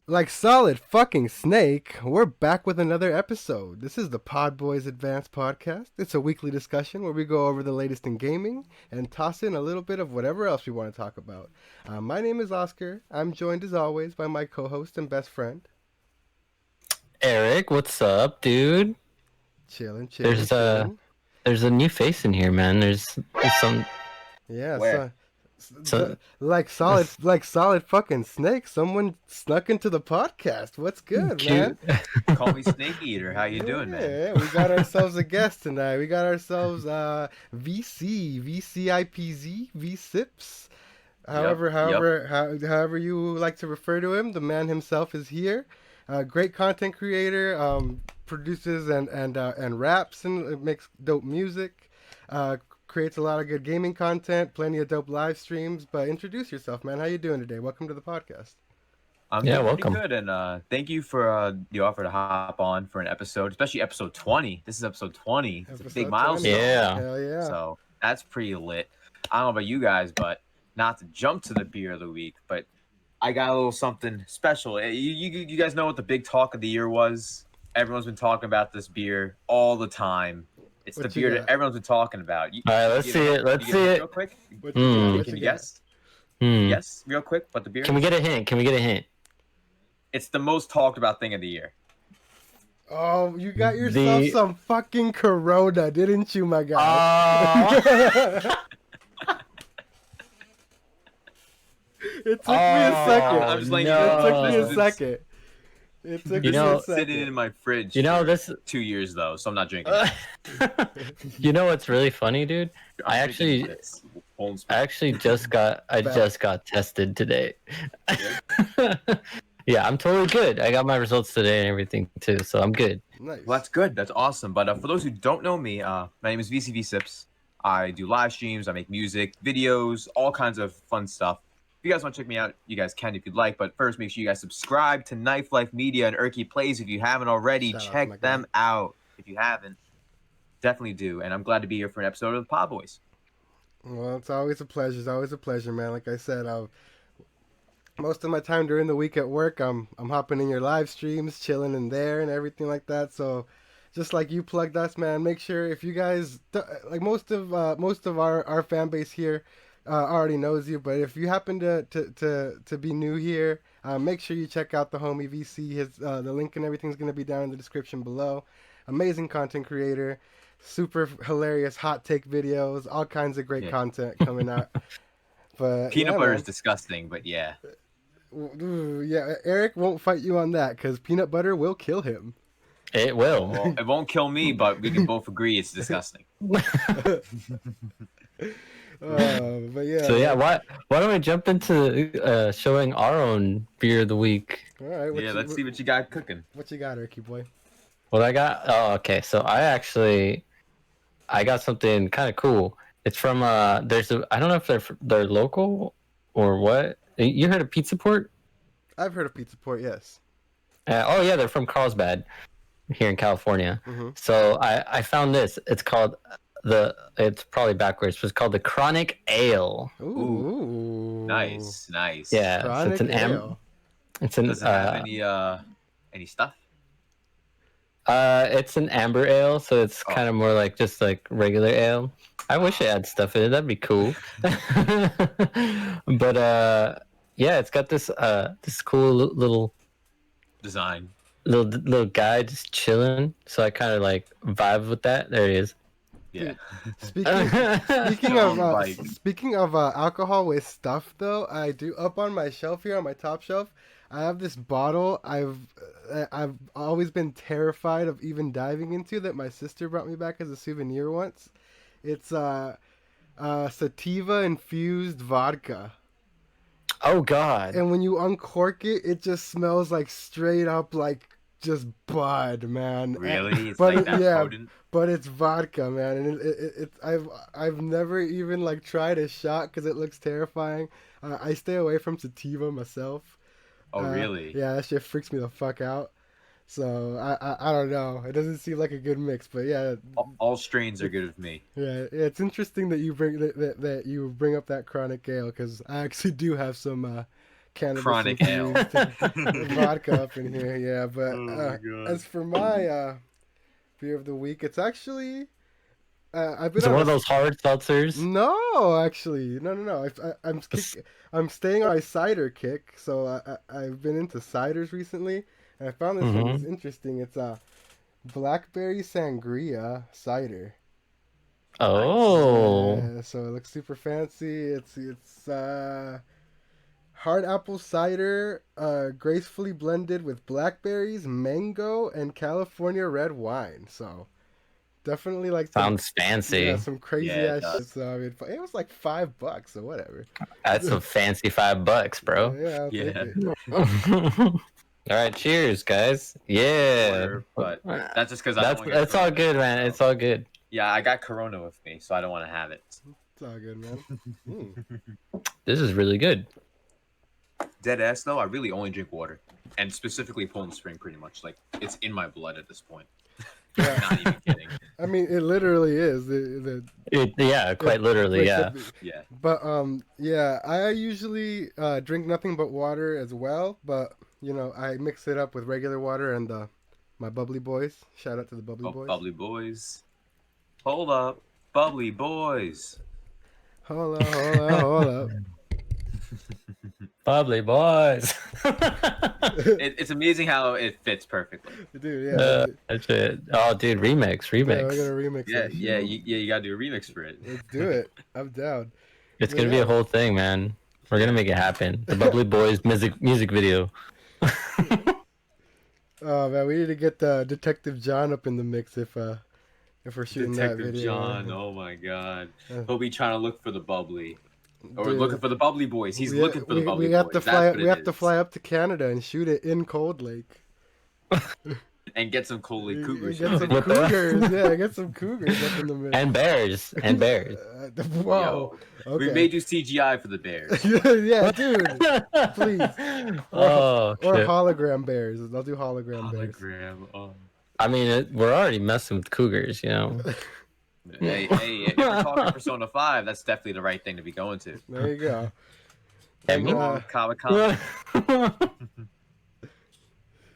Like solid fucking snake, we're back with another episode. This is the PodBoyz Advanced Podcast. It's a weekly discussion where we go over the latest in gaming and toss in a little bit of whatever else we want to talk about. My name is Oscar. I'm joined as always by my co-host and best friend. Eric, what's up, dude? Chilling, There's chilling. there's a new face in here, man. There's some Yeah, Where? so like solid fucking snake. Someone snuck into the podcast. What's good, man? cute. Call me Snake Eater. How you doing, man? Yeah, we got ourselves a guest tonight. We got ourselves VCiPz, VCiPz. However you like to refer to him, the man himself is here. Great content creator, produces and raps and makes dope music. Creates a lot of good gaming content, plenty of dope live streams. But introduce yourself, man. How you doing today? Welcome to the podcast. I'm Yeah, doing pretty welcome. good, and thank you for the offer to hop on for an episode, especially episode 20. This is episode 20. It's a big Episode 20. milestone. Yeah. Hell yeah. So that's pretty lit. I don't know about you guys, but not to jump to the beer of the week, but I got a little something special. You guys know what the big talk of the year was? Everyone's been talking about this beer all the time. It's What the you beer got? that everyone's been talking about. All right, let's see it. Let's see it. Real quick. What Mm. got? What Can you got? guess? Hmm. Yes, real quick. What the beer? Can we get a hint? Can we get a hint? It's the most talked about thing of the year. Oh, you got yourself The- some fucking Corona, didn't you, my guy? It took me a second. I'm just letting no. you It took me a This is- second. It took You me know- a second. Sitting in my fridge. You know for this. 2 years though, so I'm not drinking. You know what's really funny, dude? I'm I drinking actually- this. Whole I actually just got tested today. Yeah, I'm totally good. I got my results today and everything too, so I'm good. Nice. Well, that's good. That's awesome. But for those who don't know me, my name is VCiPz. I do live streams. I make music, videos, all kinds of fun stuff. If you guys want to check me out, you guys can if you'd like. But first, make sure you guys subscribe to Knife Life Media and Erky Plays if you haven't already. Shout out to my Check guy. them out if you haven't. Definitely do. And I'm glad to be here for an episode of the PodBoyz. Well, it's always a pleasure. It's always a pleasure, man. Like I said, most of my time during the week at work, I'm hopping in your live streams, chilling in there and everything like that. So, just like you plugged us, man, make sure if you guys like most of our fan base here already knows you, but if you happen to be new here, make sure you check out the homie VC. His the link and everything's gonna be down in the description below. Amazing content creator, super hilarious hot take videos, all kinds of great Yeah. content coming out. But Peanut yeah, butter man. is disgusting, but yeah. Ooh, yeah, Eric won't fight you on that because peanut butter will kill him. It will. Well, it won't kill me, but we can both agree it's disgusting. But yeah. So yeah, why don't we jump into showing our own beer of the week? All right. Let's see what you got cooking. What you got, Ericy boy? What I got? Oh, okay. So I got something kind of cool. It's from I don't know if they're local or what. You heard of Pizza Port? I've heard of Pizza Port. Yes. Oh yeah, they're from Carlsbad, here in California. Mm-hmm. So I found this. It's called it's probably backwards, but it's called the Chronic Ale. Ooh. Nice. Yeah, so Chronic it's an ale. It's an Does it have any stuff? It's an amber ale, so it's Oh. kind of more like just like regular ale. I wish it had stuff in it. That'd be cool. But yeah, it's got this cool little Design. little guy just chilling. So I kind of like vibe with that. There it is. Yeah. Speaking of alcohol with stuff though, I do up on my shelf here on my top shelf. I have this bottle I've always been terrified of even diving into that my sister brought me back as a souvenir once. It's sativa infused vodka. Oh God. And when you uncork it, it just smells like straight up like just bud, man. Really? It's But like that yeah, potent? but it's vodka, man, and I've never even like tried a shot because it looks terrifying. I stay away from sativa myself. Oh, really? Yeah, that shit freaks me the fuck out. So I don't know. It doesn't seem like a good mix, but yeah, All strains are good with me. yeah, it's interesting that you bring that you bring up that chronic ale because I actually do have some cannabis Chronic ale. infused vodka up in here. Yeah, but Oh my God. as for my beer of the week, it's actually I've been Is it on one a of those hard seltzers? no, actually, no. I'm staying on a cider kick, so I've been into ciders recently, and I found this one is Mm-hmm. interesting. It's a blackberry sangria cider. Nice. Oh, Yeah, so it looks super fancy. It's hard apple cider, gracefully blended with blackberries, mango, and California red wine. So definitely like some sounds fancy. some crazy Yeah, it ass shit. does. So I mean, it was like $5 or whatever. That's a fancy $5, bro. Yeah, I'll take Yeah. it. All right, cheers, guys. Yeah. Water, but that's just because I don't want to get That's all Corona. good, man. It's all good. Yeah, I got Corona with me, so I don't want to have it. It's all good, man. This is really good. Dead ass though, I really only drink water, and specifically Poland Spring. Pretty much, like it's in my blood at this point. Yeah. Not even kidding. I mean, it literally is Yeah, quite literally, yeah. Yeah. But yeah, I usually drink nothing but water as well. But you know, I mix it up with regular water and my bubbly boys. Shout out to the bubbly boys. Bubbly boys. Hold up, bubbly boys. Hold up. Bubbly boys. It's amazing how it fits perfectly. Dude, yeah. That's it. Oh, dude, remix. Yeah, we're gonna remix Yeah, it. yeah, you gotta do a remix for it. Let's do it. I'm down. It's gonna be a whole thing, man. We're gonna make it happen. The Bubbly Boys music video. Oh man, we need to get Detective John up in the mix if we're shooting that Detective video. John, oh my God, he'll be trying to look for the bubbly, or Dude, looking for the bubbly boys. He's we- looking for the bubbly we have boys. to That's fly. what We it have to is. fly up to Canada and shoot it in Cold Lake. And get some Coley Cougars. Get some What the- cougars. Yeah, get some cougars up in the mix. And bears. And bears. Whoa. Yo, Okay. we may do CGI for the bears. Yeah, dude. Please. Oh, Or shit. hologram bears. I'll do hologram bears. Hologram. Oh. I mean, we're already messing with cougars, you know. Hey, if you're talking Persona 5, that's definitely the right thing to be going to. There you go. And And, Comic-Con.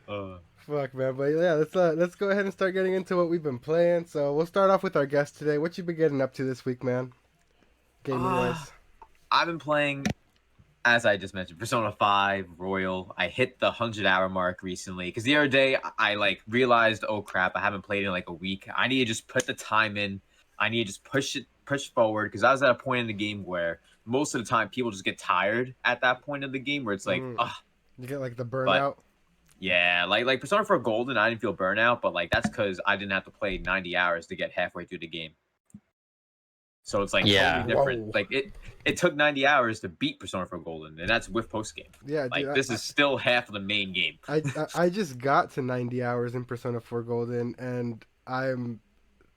Fuck, man. But yeah, let's go ahead and start getting into what we've been playing. So we'll start off with our guest today. What you been getting up to this week, man? Gaming wise. I've been playing, as I just mentioned, Persona 5 Royal. I hit the 100-hour mark recently because the other day I like realized, oh crap, I haven't played in like a week. I need to just put the time in. I need to just push forward because I was at a point in the game where most of the time people just get tired at that point of the game where it's like, You get like the burnout. yeah, like Persona 4 Golden, I didn't feel burnout, but like that's because I didn't have to play 90 hours to get halfway through the game. So it's like Yeah. totally different. Whoa. Like it took 90 hours to beat Persona 4 Golden, and that's with post game. Yeah, Like dude. this is still half of the main game. I just got to 90 hours in Persona 4 Golden, and I'm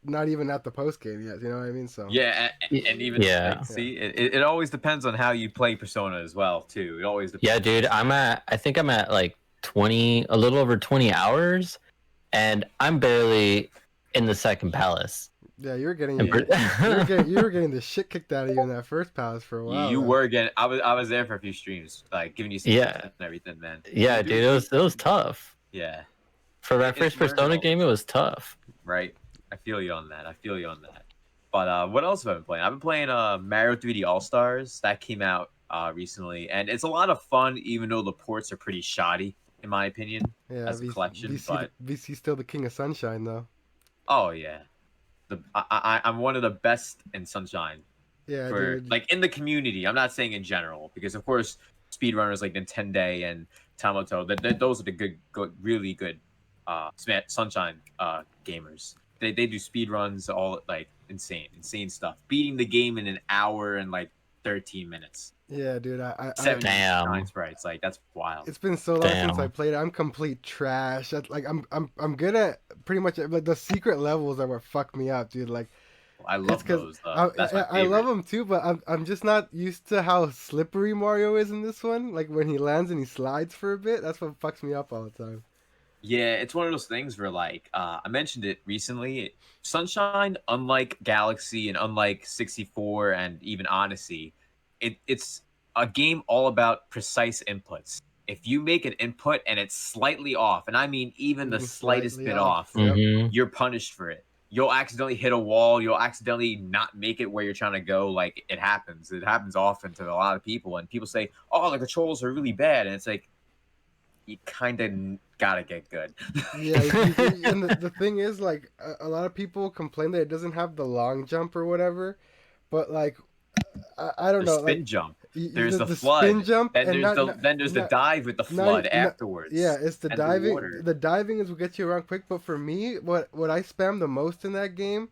not even at the post game yet. You know what I mean? So Yeah, and even Yeah. like, see, it always depends on how you play Persona as well too. It always depends. Yeah, dude, I think I'm at like 20, a little over 20 hours, and I'm barely in the second palace. yeah, you were getting And you were getting the shit kicked out of you in that first palace for a while. You though. were getting. I was there for a few streams, like giving you some Yeah. tips and everything, man. Yeah, dude, it was tough. Yeah, For that It's first Persona learnable. game, it was tough. right. I feel you on that. But what else have I been playing? I've been playing Mario 3D All Stars. That came out recently, and it's a lot of fun, even though the ports are pretty shoddy, in my opinion, Yeah, as a collection. But VC's still the king of sunshine, though. oh yeah, I'm one of the best in Sunshine. Yeah, For dude. like in the community. I'm not saying in general, because of course speedrunners like Nintendo and Tamoto, those are the good, really good Sunshine gamers. They do speedruns, all like insane stuff, beating the game in an hour and like 13 minutes. Yeah, dude. I 79 sprites, like that's wild. it's been so long since Damn. I played it. I'm complete trash. Like I'm good at pretty much like the secret levels are what fucked me up, dude. Like I it's love 'cause those. That's my I love favorite. them too, but I'm just not used to how slippery Mario is in this one. Like when he lands and he slides for a bit, that's what fucks me up all the time. Yeah, it's one of those things where, like, I mentioned it recently. Sunshine, unlike Galaxy and unlike 64 and even Odyssey, it's a game all about precise inputs. If you make an input and it's slightly off, and I mean even the Even slightest slightly bit off. off, Yep. you're punished for it. You'll accidentally hit a wall. You'll accidentally not make it where you're trying to go. Like, it happens. It happens often to a lot of people. And people say, "Oh, the controls are really bad," and it's like, you kind of gotta get good. Yeah, and the thing is, like, a lot of people complain that it doesn't have the long jump or whatever, but like, I don't The know, like, spin jump. There's the the spin flood. jump, Then and there's not the not then there's the not dive with the not, flood not yeah, afterwards. it's the And the diving. water. The diving is what gets you around quick, but for me, what I spam the most in that game,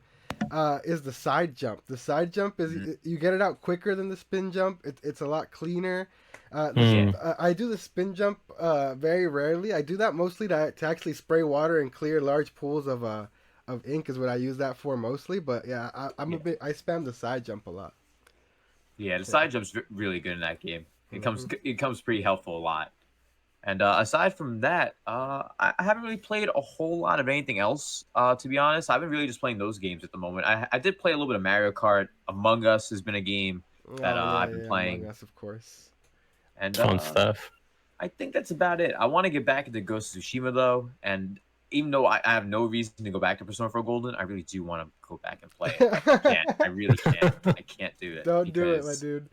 is the side jump. The side jump is you get it out quicker than the spin jump. It's a lot cleaner. Yeah. I do the spin jump very rarely. I do that mostly to actually spray water and clear large pools of ink is what I use that for mostly. But yeah, I spam the side jump a lot. Yeah, the Yeah. side jump's really good in that game. Mhm. It comes pretty helpful a lot. And aside from that, I haven't really played a whole lot of anything else. To be honest, I've been really just playing those games at the moment. I did play a little bit of Mario Kart. Among Us has been a game that Oh yeah, I've been yeah, Among playing, Us, of course. and Fun stuff. I think that's about it. I want to get back into Ghost of Tsushima though, and even though I have no reason to go back to Persona 4 Golden, I really do want to go back and play it. I can't. I really can't. I can't do it. Don't do it, my because dude.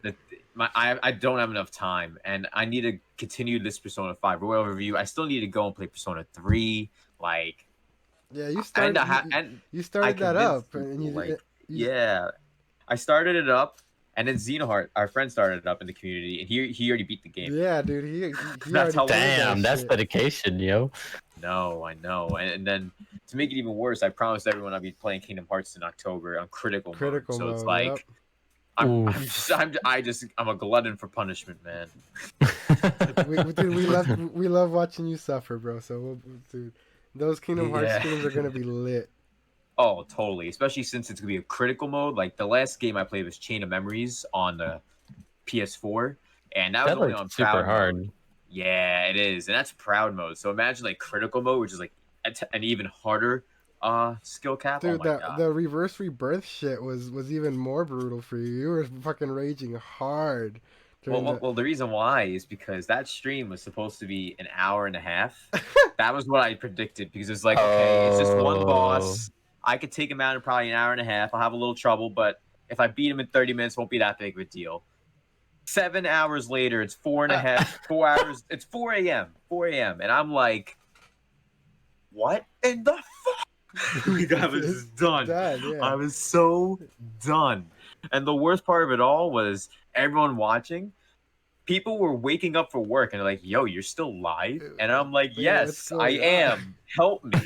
I don't have enough time, and I need to continue this Persona 5 Royal Review. I still need to go and play Persona 3. Like, Yeah, you and started and you I started that convinced up, and people, like, you yeah, I started it up, and then Xenoheart, our friend, started it up in the community, and he already beat the game. yeah, dude, he That's already how played that Damn, that's shit. dedication, yo. No, I know. And then to make it even worse, I promised everyone I'd be playing Kingdom Hearts in October on critical mode. Critical So it's mode, like yep. I'm a glutton for punishment, man. Dude, we love watching you suffer, bro. So, dude, those Kingdom Hearts Yeah. streams are gonna be lit. Oh, totally. Especially since it's gonna be a critical mode. Like, the last game I played was Chain of Memories on the PS4, and that was That only looks on super proud hard. mode. Yeah, it is, and that's proud mode. So imagine like critical mode, which is like an even harder skill cap. Oh Dude, my that god. the reverse rebirth shit was even more brutal for you. You were fucking raging hard. during the- Well, the reason why is because that stream was supposed to be an hour and a half. That was what I predicted, because it's like, okay, it's just one boss. I could take him out in probably an hour and a half. I'll have a little trouble, but if I beat him in 30 minutes, it won't be that big of a deal. 7 hours later, it's 4.5, 4 hours. It's 4 a.m. 4 a.m. And I'm like, what in the fuck? Like, I was It's done. done, yeah. I was so done. And the worst part of it all was everyone watching. People were waking up for work and they're like, yo, you're still live? And I'm like, Yeah, what's yes, I going on?" am. Help me.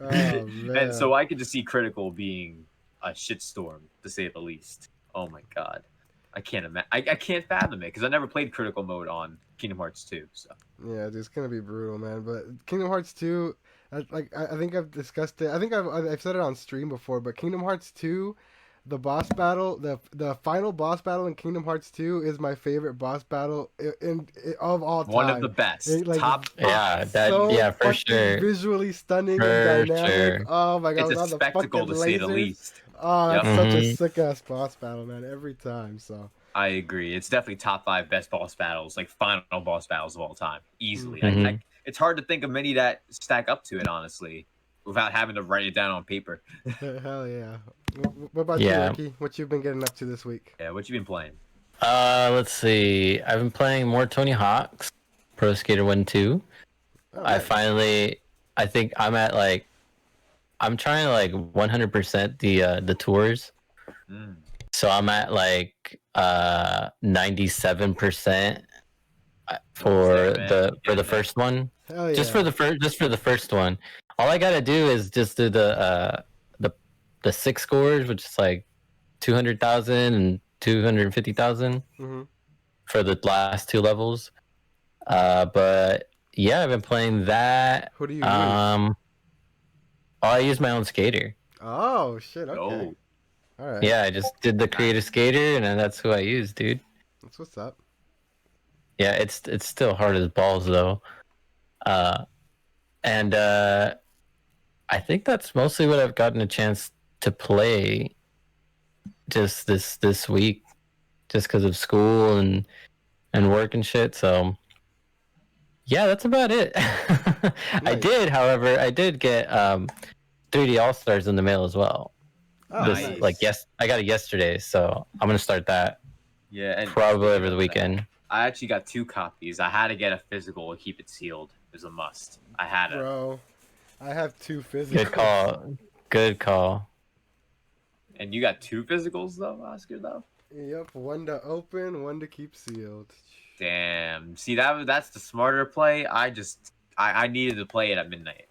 Oh man. And so I could just see Critical being a shitstorm, to say the least. Oh my god. I can't imagine. I can't fathom it because I never played Critical Mode on Kingdom Hearts 2. So Yeah, dude, it's gonna be brutal, man. But Kingdom Hearts 2, I think I've discussed it. I think I've said it on stream before. But Kingdom Hearts 2, the boss battle, the final boss battle in Kingdom Hearts 2 is my favorite boss battle of all time. one of the best. Like, Top. Yeah, that So yeah, for fucking sure. visually stunning For and dynamic. sure. Oh my god, It's with a all the spectacle, fucking to say the lasers. least. Oh, Yep. that's such a Mhm. sick ass boss battle, man. Every time. So I agree. It's definitely top 5 best boss battles, like final boss battles of all time, easily. Mhm. It's hard to think of many that stack up to it, honestly, without having to write it down on paper. hell yeah. What about Yeah. you, Ricky? What you've been getting up to this week? Yeah, what you been playing? Let's see. I've been playing more Tony Hawk's Pro Skater 1 2. Oh, I nice. finally I think I'm at like I'm trying to like 100% the tours. Mm. So I'm at like 97% for Yeah, man. the first one. Hell yeah. Just for the first one. All I gotta do is just do the 6 scores, which is like 200,000 and 250,000 hmm for the last 2 levels. But yeah, I've been playing that. Who do you use? I use my own skater. Oh shit. Okay. Oh, All right. Yeah, I just did the creative skater, and then that's who I use, dude. That's what's up. Yeah, it's still hard as balls though. And I think that's mostly what I've gotten a chance to play just this week. just because of school and work and shit. So yeah, that's about it. Nice. However, I did get 3D All Stars in the mail as well. Oh, This nice. like yes, I got it yesterday, so I'm gonna start that Yeah, and probably speaking over the of that, weekend. I actually got 2 copies. I had to get a physical to keep it sealed. It was a must. I had to. Bro, I have 2 Good physicals. call. Good call. And you got 2 physicals though, Oscar though? Yep, one to open, one to keep sealed. Damn. See that's the smarter play. I needed to play it at midnight.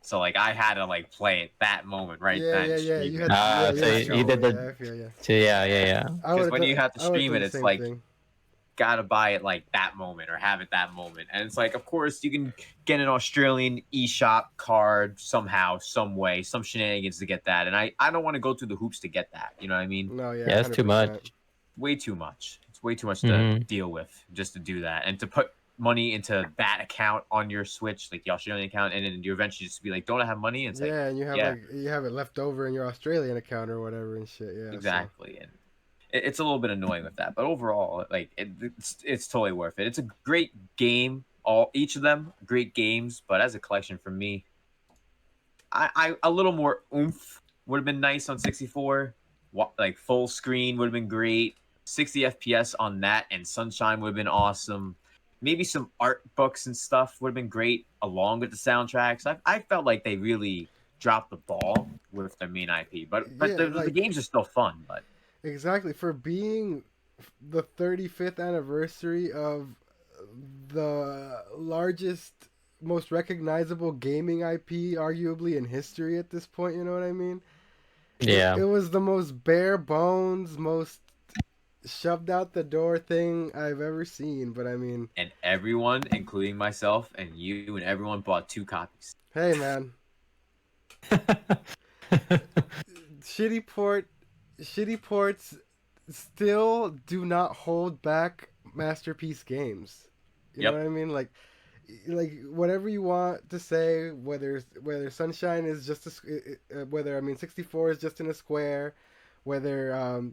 So like I had to like play it that moment right Yeah, then. yeah, yeah. stream You it. had, yeah, So you you had did to, the yeah, I feel yeah. so yeah. I Because would when you have to stream it, the it's same like thing. gotta buy it like that moment or have it that moment. And it's like, of course, you can get an Australian eShop card somehow, some way, some shenanigans to get that. And I don't want to go through the hoops to get that. You know what I mean? No, yeah, Yeah, that's too 100%. much. Way too much. It's way too much to Mhm. deal with just to do that. And to put money into that account on your Switch, like the Australian account, and then you eventually just be like, don't I have money? And it's like, Yeah, and yeah, you have it left over in your Australian account or whatever and shit. Yeah, exactly. And it's a little bit annoying with that, but overall, like it's totally worth it. It's a great game. Each of them great games, but as a collection for me, I a little more oomph would have been nice on 64. Like full screen would have been great. 60 FPS on that and Sunshine would have been awesome. Maybe some art books and stuff would have been great along with the soundtracks. I felt like they really dropped the ball with their main IP, but Yeah, the like games are still fun. But exactly for being the 35th anniversary of the largest, most recognizable gaming IP, arguably in history at this point. You know what I mean? Yeah. It was the most bare bones, most shoved out the door thing I've ever seen. But I mean, and everyone, including myself and you and everyone, bought 2 copies. hey man, shitty ports still do not hold back masterpiece games. You know Yep. what I mean? Like whatever you want to say, whether Sunshine is just whether I mean 64 is just in a square, whether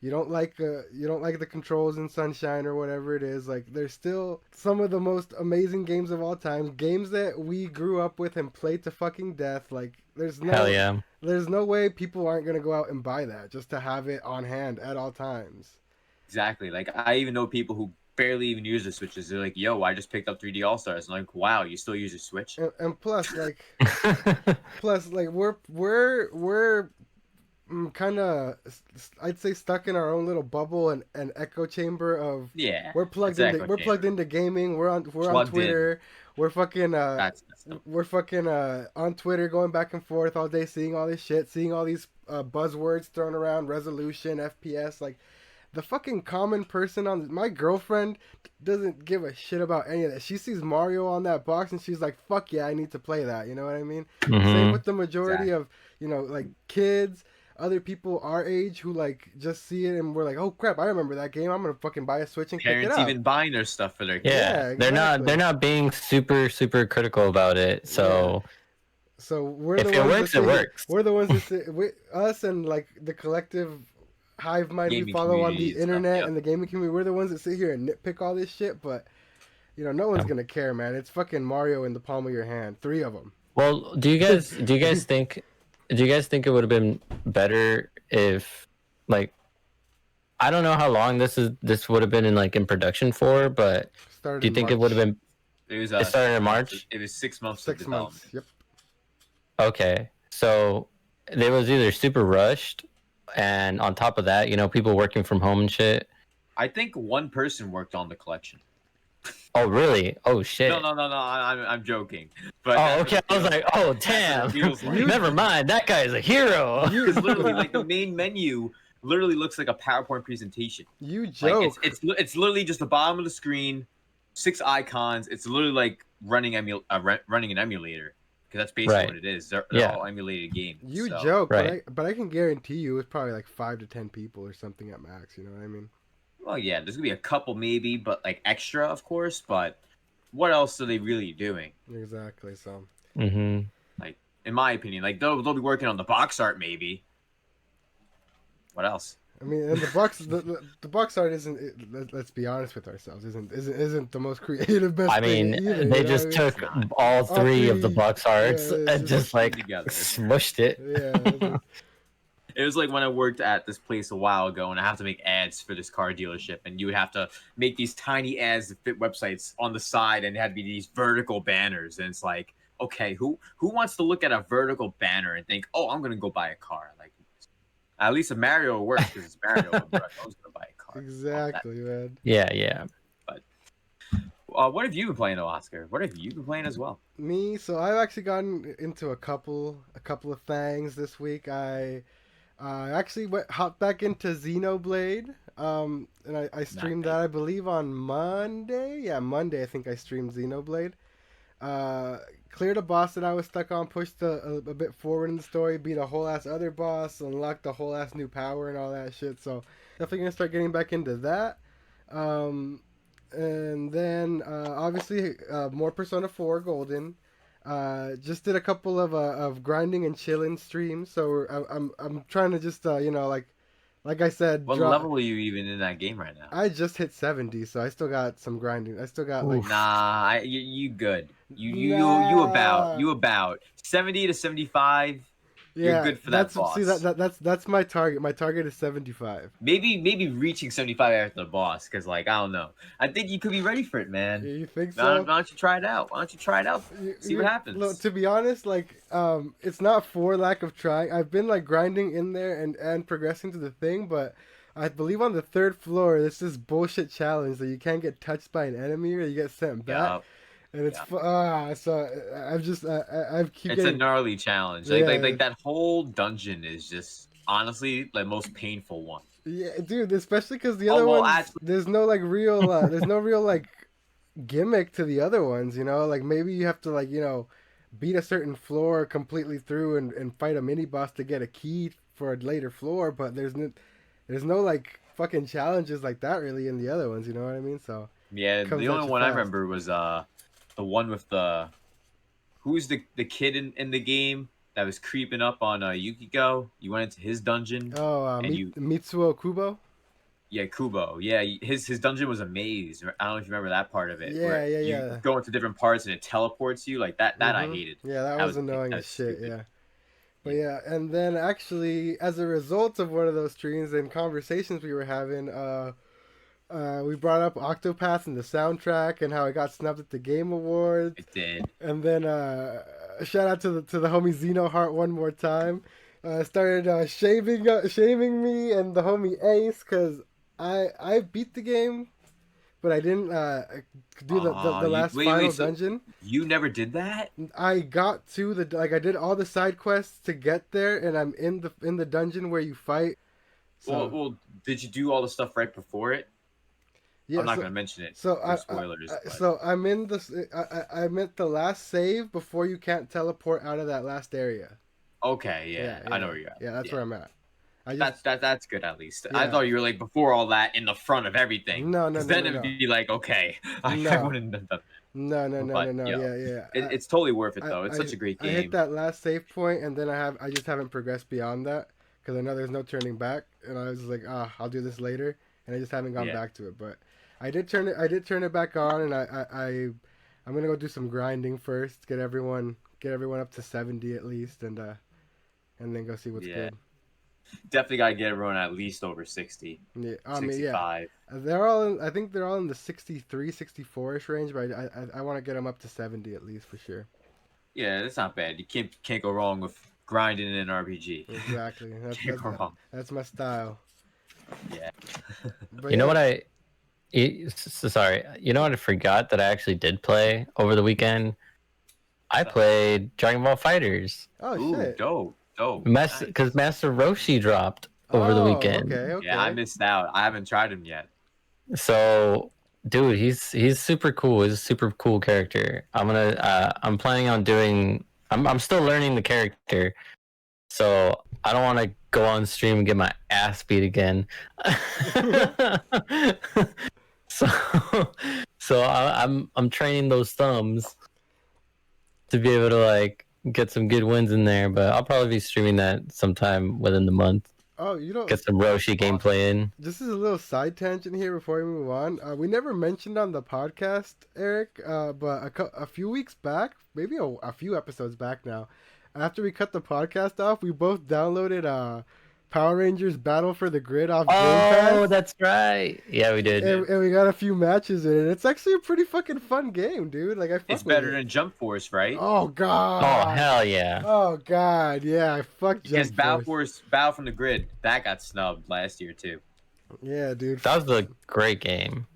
you don't like the controls in Sunshine or whatever it is, like they're still some of the most amazing games of all time, games that we grew up with and played to fucking death. Like Hell yeah. there's no way people aren't gonna go out and buy that just to have it on hand at all times. Exactly. Like I even know people who barely even use the Switches. They're like, "Yo, I just picked up 3D All Stars." I'm like, "Wow, you still use your Switch?" And plus like we're kind of, I'd say, stuck in our own little bubble and echo chamber of Yeah. we're plugged it's into echo we're chamber. plugged into gaming. We're on Plugged in. Twitter. We're fucking That's we're fucking on Twitter going back and forth all day, seeing all this shit, seeing all these buzzwords thrown around, resolution, FPS. Like the fucking common person on my girlfriend doesn't give a shit about any of that. She sees Mario on that box and she's like, "Fuck yeah, I need to play that." You know what I mean? Same Mhm. with the majority of like kids, other people our age who like just see it and we're like, "Oh crap, I remember that game. I'm gonna fucking buy a Switch and pick it parents up." even buying their stuff for their kids. Yeah, Yeah, they're not being super critical about it. So So we're if the it ones works, that it works. we're the ones that us and like the collective hive mind we Gaming follow on community the and stuff, internet yep. and the gaming community. We're the ones that sit here and nitpick all this shit, but no one's Yeah. gonna care, man. It's fucking Mario in the palm of your hand, 3 of them. Well, do you guys think it would have been better if like I don't know how long this would have been in production for, but Started do you in think it March. would have been It started in March? It was 6 months of 6 development. months? Yep. Okay. So it was either super rushed and on top of that, people working from home and shit. I think one person worked on the collection. Oh, really? Oh shit. No. I'm joking. But Oh, that's okay. what it I was feels- like, oh, that's what it damn. feels like. Never mind. That guy is a hero. Because literally, like the main menu literally looks like a PowerPoint presentation. You Like joke. it's literally just the bottom of the screen, 6 icons. It's literally like running running an emulator because that's basically Right. what it is. They're Yeah. all emulated games. You so. joke, Right. but I can guarantee you it's probably like 5 to 10 people or something at max. You know what I mean? Well, yeah, there's gonna be a couple maybe, but like extra, of course. But what else are they really doing? Exactly. So Mm-hmm. Like, in my opinion, like they'll be working on the box art maybe. What else? I mean, and the box art let's be honest with ourselves, isn't the most creative best I thing mean, either. they You know what I just mean? took not. all All three of the three, box yeah, arts it's and just just Put them like together. smushed it. yeah. It was like when I worked at this place a while ago, and I have to make ads for this car dealership, and you would have to make these tiny ads that fit websites on the side, and it had to be these vertical banners. And it's like, okay, who wants to look at a vertical banner and think, oh, I'm gonna go buy a car? Like, at least a Mario works because it's Mario, but I was gonna buy a car. Fuck that. Exactly, man. Yeah. But what have you been playing, though, Oscar? What have you been playing as well? Me, so I've actually gotten into a couple of things this week. I actually hopped back into Xenoblade. And I streamed Nice. that I believe on Monday. Yeah, Monday I think I streamed Xenoblade. Uh, Cleared a boss that I was stuck on, pushed a bit forward in the story, beat a whole ass other boss, unlocked a whole ass new power and all that shit. So definitely gonna start getting back into that. Um, and then obviously more Persona 4 Golden. Just did a couple of grinding and chilling streams, so I'm trying to just like I said, What level are you even in that game right now? I just hit 70, so I still got some grinding. I still got like Oof. Nah, you good. Nah. You about 70 to 75. You're Yeah, good for that that's boss. see that's my target. My target is 75. Maybe reaching 75 after the boss, because like I don't know. I think you could be ready for it, man. You think Why so? don't you try it out? Why don't you try it out? See what happens. Look, to be honest, like it's not for lack of trying. I've been like grinding in there and progressing to the thing, but I believe on the third floor there's this bullshit challenge that you can't get touched by an enemy or you get sent back. Yup. And it's so I've just I've keep It's a getting gnarly challenge. Yeah. Like that whole dungeon is just honestly the most painful one. yeah, dude. Especially because the Oh, other well, ones, actually- there's no like real there's no real like gimmick to the other ones. You know, like maybe you have to like beat a certain floor completely through and fight a mini boss to get a key for a later floor, but there's no like fucking challenges like that really in the other ones. You know what I mean? So Yeah, comes the at only you one I fast. remember was the one with who's the kid in the game that was creeping up on Yukiko. You went into his dungeon. Oh, And you Mitsuo Kubo. Yeah, Kubo. Yeah, his dungeon was a maze. I don't know if you remember that part of it. Yeah, where yeah, you yeah. go into different parts and it teleports you like that. That I Mhm. hated. Yeah, that was annoying that as was shit. stupid. Yeah. But yeah, and then actually, as a result of one of those streams and conversations we were having, we brought up Octopath and the soundtrack and how it got snubbed at the Game Awards. It did. And then shout out to the homie Xenoheart one more time. Started shaming me and the homie Ace because I beat the game, but I didn't do the last final so dungeon. you never did that? I got to I did all the side quests to get there, and I'm in the dungeon where you fight. So Well, did you do all the stuff right before it? yeah, I'm not gonna mention it. So for spoilers. so I'm in this. I'm at the last save before you can't teleport out of that last area. Okay, yeah, I know where you're at. Yeah, that's where I'm at. That's good at least. Yeah. I thought you were like before all that in the front of everything. No, 'Cause no, then no, it'd no. be like, okay, I No. wouldn't have done that. No. Yo, Yeah. It's totally worth it though. It's such a great I game. hit that last save point, and then I just haven't progressed beyond that because I know there's no turning back, and I was just like, I'll do this later, and I just haven't gone Yeah. back to it. But I did turn it back on, and I'm gonna go do some grinding first, get everyone up to 70 at least, and then go see what's Yeah. good. Definitely gotta get everyone at least over 60. Yeah, I mean, yeah, 65. I think they're all in the 63, 64ish range, but I want to get them up to 70 at least for sure. Yeah, that's not bad. You can't go wrong with grinding in an RPG. Exactly. Can't go wrong. That's my style. Yeah. But You know yeah. what sorry. You know what I forgot that I actually did play over the weekend? I played Dragon Ball Fighters. Oh Ooh, shit. dope. Because Master Roshi dropped over the weekend. Okay. Yeah, I missed out. I haven't tried him yet. So, dude, he's super cool. He's a super cool character. I'm planning on doing. I'm still learning the character, so I don't want to go on stream and get my ass beat again. so I'm training those thumbs to be able to like get some good wins in there. But I'll probably be streaming that sometime within the month. Oh, you know, Get some Roshi gameplay in. this is a little side tangent here before we move on. We never mentioned on the podcast, Eric, but a few weeks back, maybe a few episodes back now, after we cut the podcast off, we both downloaded Power Rangers Battle for the Grid off Game Pass. Oh, that's right. Yeah, we did. And we got a few matches in it. It's actually a pretty fucking fun game, dude. Like I fuck It's with better it. than Jump Force, right? Oh god. Oh, hell yeah. Oh god, yeah. I fucked Because Jump Force. Battle from the Grid, that got snubbed last year too. Yeah, dude. That was a great game.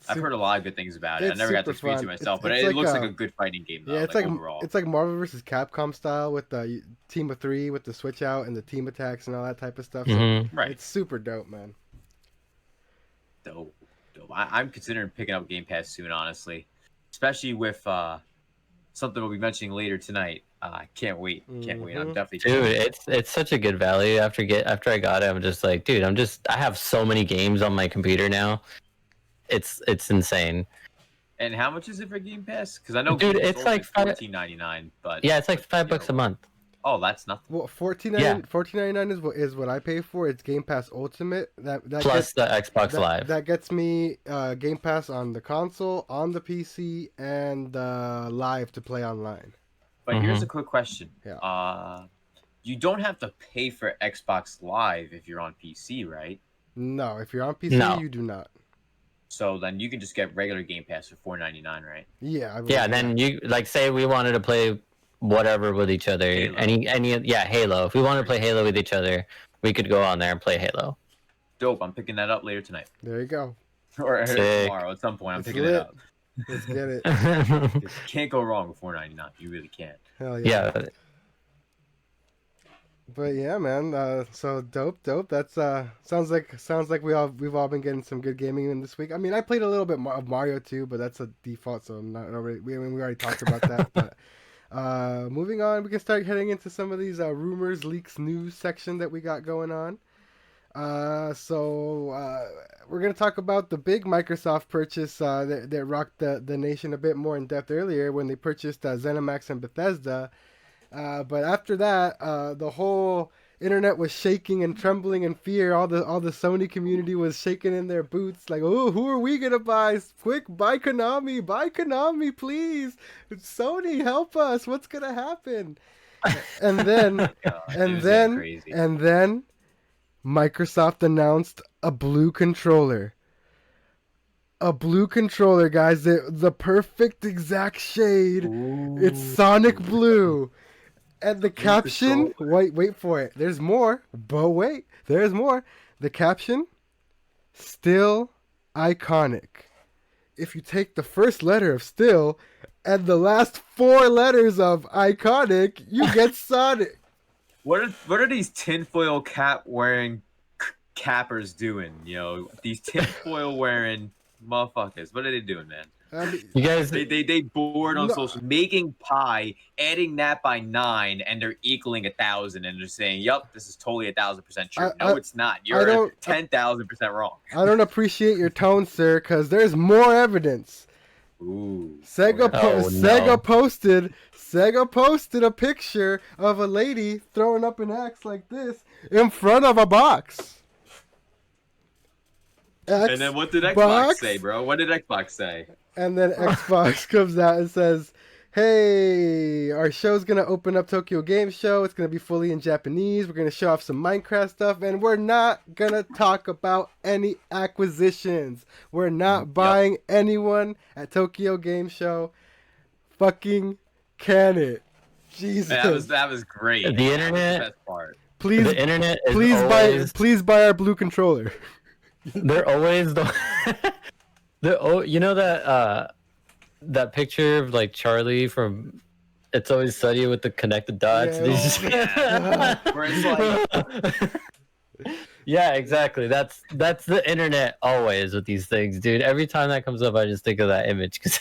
I've heard a lot of good things about it. I it's never got to super experience it fun. myself, but It's it like looks like a good fighting game though. Yeah, like overall. it's like Marvel vs. Capcom style with the team of 3 with the switch out and the team attacks and all that type of stuff. So Mm-hmm. Right. It's super dope, man. Dope. I'm considering picking up Game Pass soon, honestly, especially with something we'll be mentioning later tonight. I can't wait. Can't wait. I'm definitely Dude, it's such a good value. After I got it, I'm just like, dude, I have so many games on my computer now. It's insane. And how much is it for Game Pass? Because I know, Dude, Game it's Pass like $14.99, but Yeah, it's like $5 a month. Oh, that's nothing. Well, Yeah. $14.99 is what I pay for. It's Game Pass Ultimate. That Plus the Xbox Live. That gets me Game Pass on the console, on the PC, and live to play online. But here's a quick question. Yeah. You don't have to pay for Xbox Live if you're on PC, right? No, if you're on PC, No. you do not. So then you can just get regular Game Pass for $4.99, right? Yeah. Yeah, and then you like say we wanted to play whatever with each other. Halo. Halo. If we wanted to play Halo with each other, we could go on there and play Halo. Dope. I'm picking that up later tonight. There you go. Or Sick. tomorrow at some point. I'm It's picking lit. it up. Let's get it. You can't go wrong with $4.99. You really can't. Hell yeah. Yeah. But yeah, man. So dope. That's sounds like we've all been getting some good gaming in this week. I mean, I played a little bit of Mario too, but that's a default, so I'm not already. We already talked about that. But moving on, we can start heading into some of these rumors, leaks, news section that we got going on. So we're gonna talk about the big Microsoft purchase that rocked the nation a bit more in depth earlier when they purchased ZeniMax and Bethesda. But after that, the whole internet was shaking and trembling in fear. All the Sony community was shaking in their boots, like, "Oh, who are we gonna buy? Quick, buy Konami, please! Sony, help us! What's gonna happen?" And then, God, and it was then, crazy. and then, Microsoft announced a blue controller. A blue controller, guys. The perfect exact shade. It's Sonic Blue. And the caption, wait for it. There's more, but wait, there's more. The caption, still iconic. If you take the first letter of still and the last 4 letters of iconic, you get Sonic. What are these tinfoil cap wearing cappers doing? You know, these tinfoil wearing motherfuckers. What are they doing, man? You guys, They bored on social, making pi, adding that by 9, and they're equaling 1,000, and they're saying, "Yup, this is totally 1,000% true." No, it's not. You're 10,000% wrong. I don't appreciate your tone, sir, because there's more evidence. Ooh. Sega no. posted a picture of a lady throwing up an X like this in front of a box. And then what did Xbox say, bro? What did Xbox say? And then Xbox comes out and says, "Hey, our show's gonna open up Tokyo Game Show. It's gonna be fully in Japanese. We're gonna show off some Minecraft stuff, and we're not gonna talk about any acquisitions. We're not buying anyone at Tokyo Game Show. Fucking can it? Jesus. That was great. The internet- That was the best part. Please, the internet is please buy our blue controller." They're always the. You know that picture of like Charlie from It's Always Sunny with the connected dots. Yeah. Where it's like, Yeah, exactly. That's the internet always with these things, dude. Every time that comes up, I just think of that image because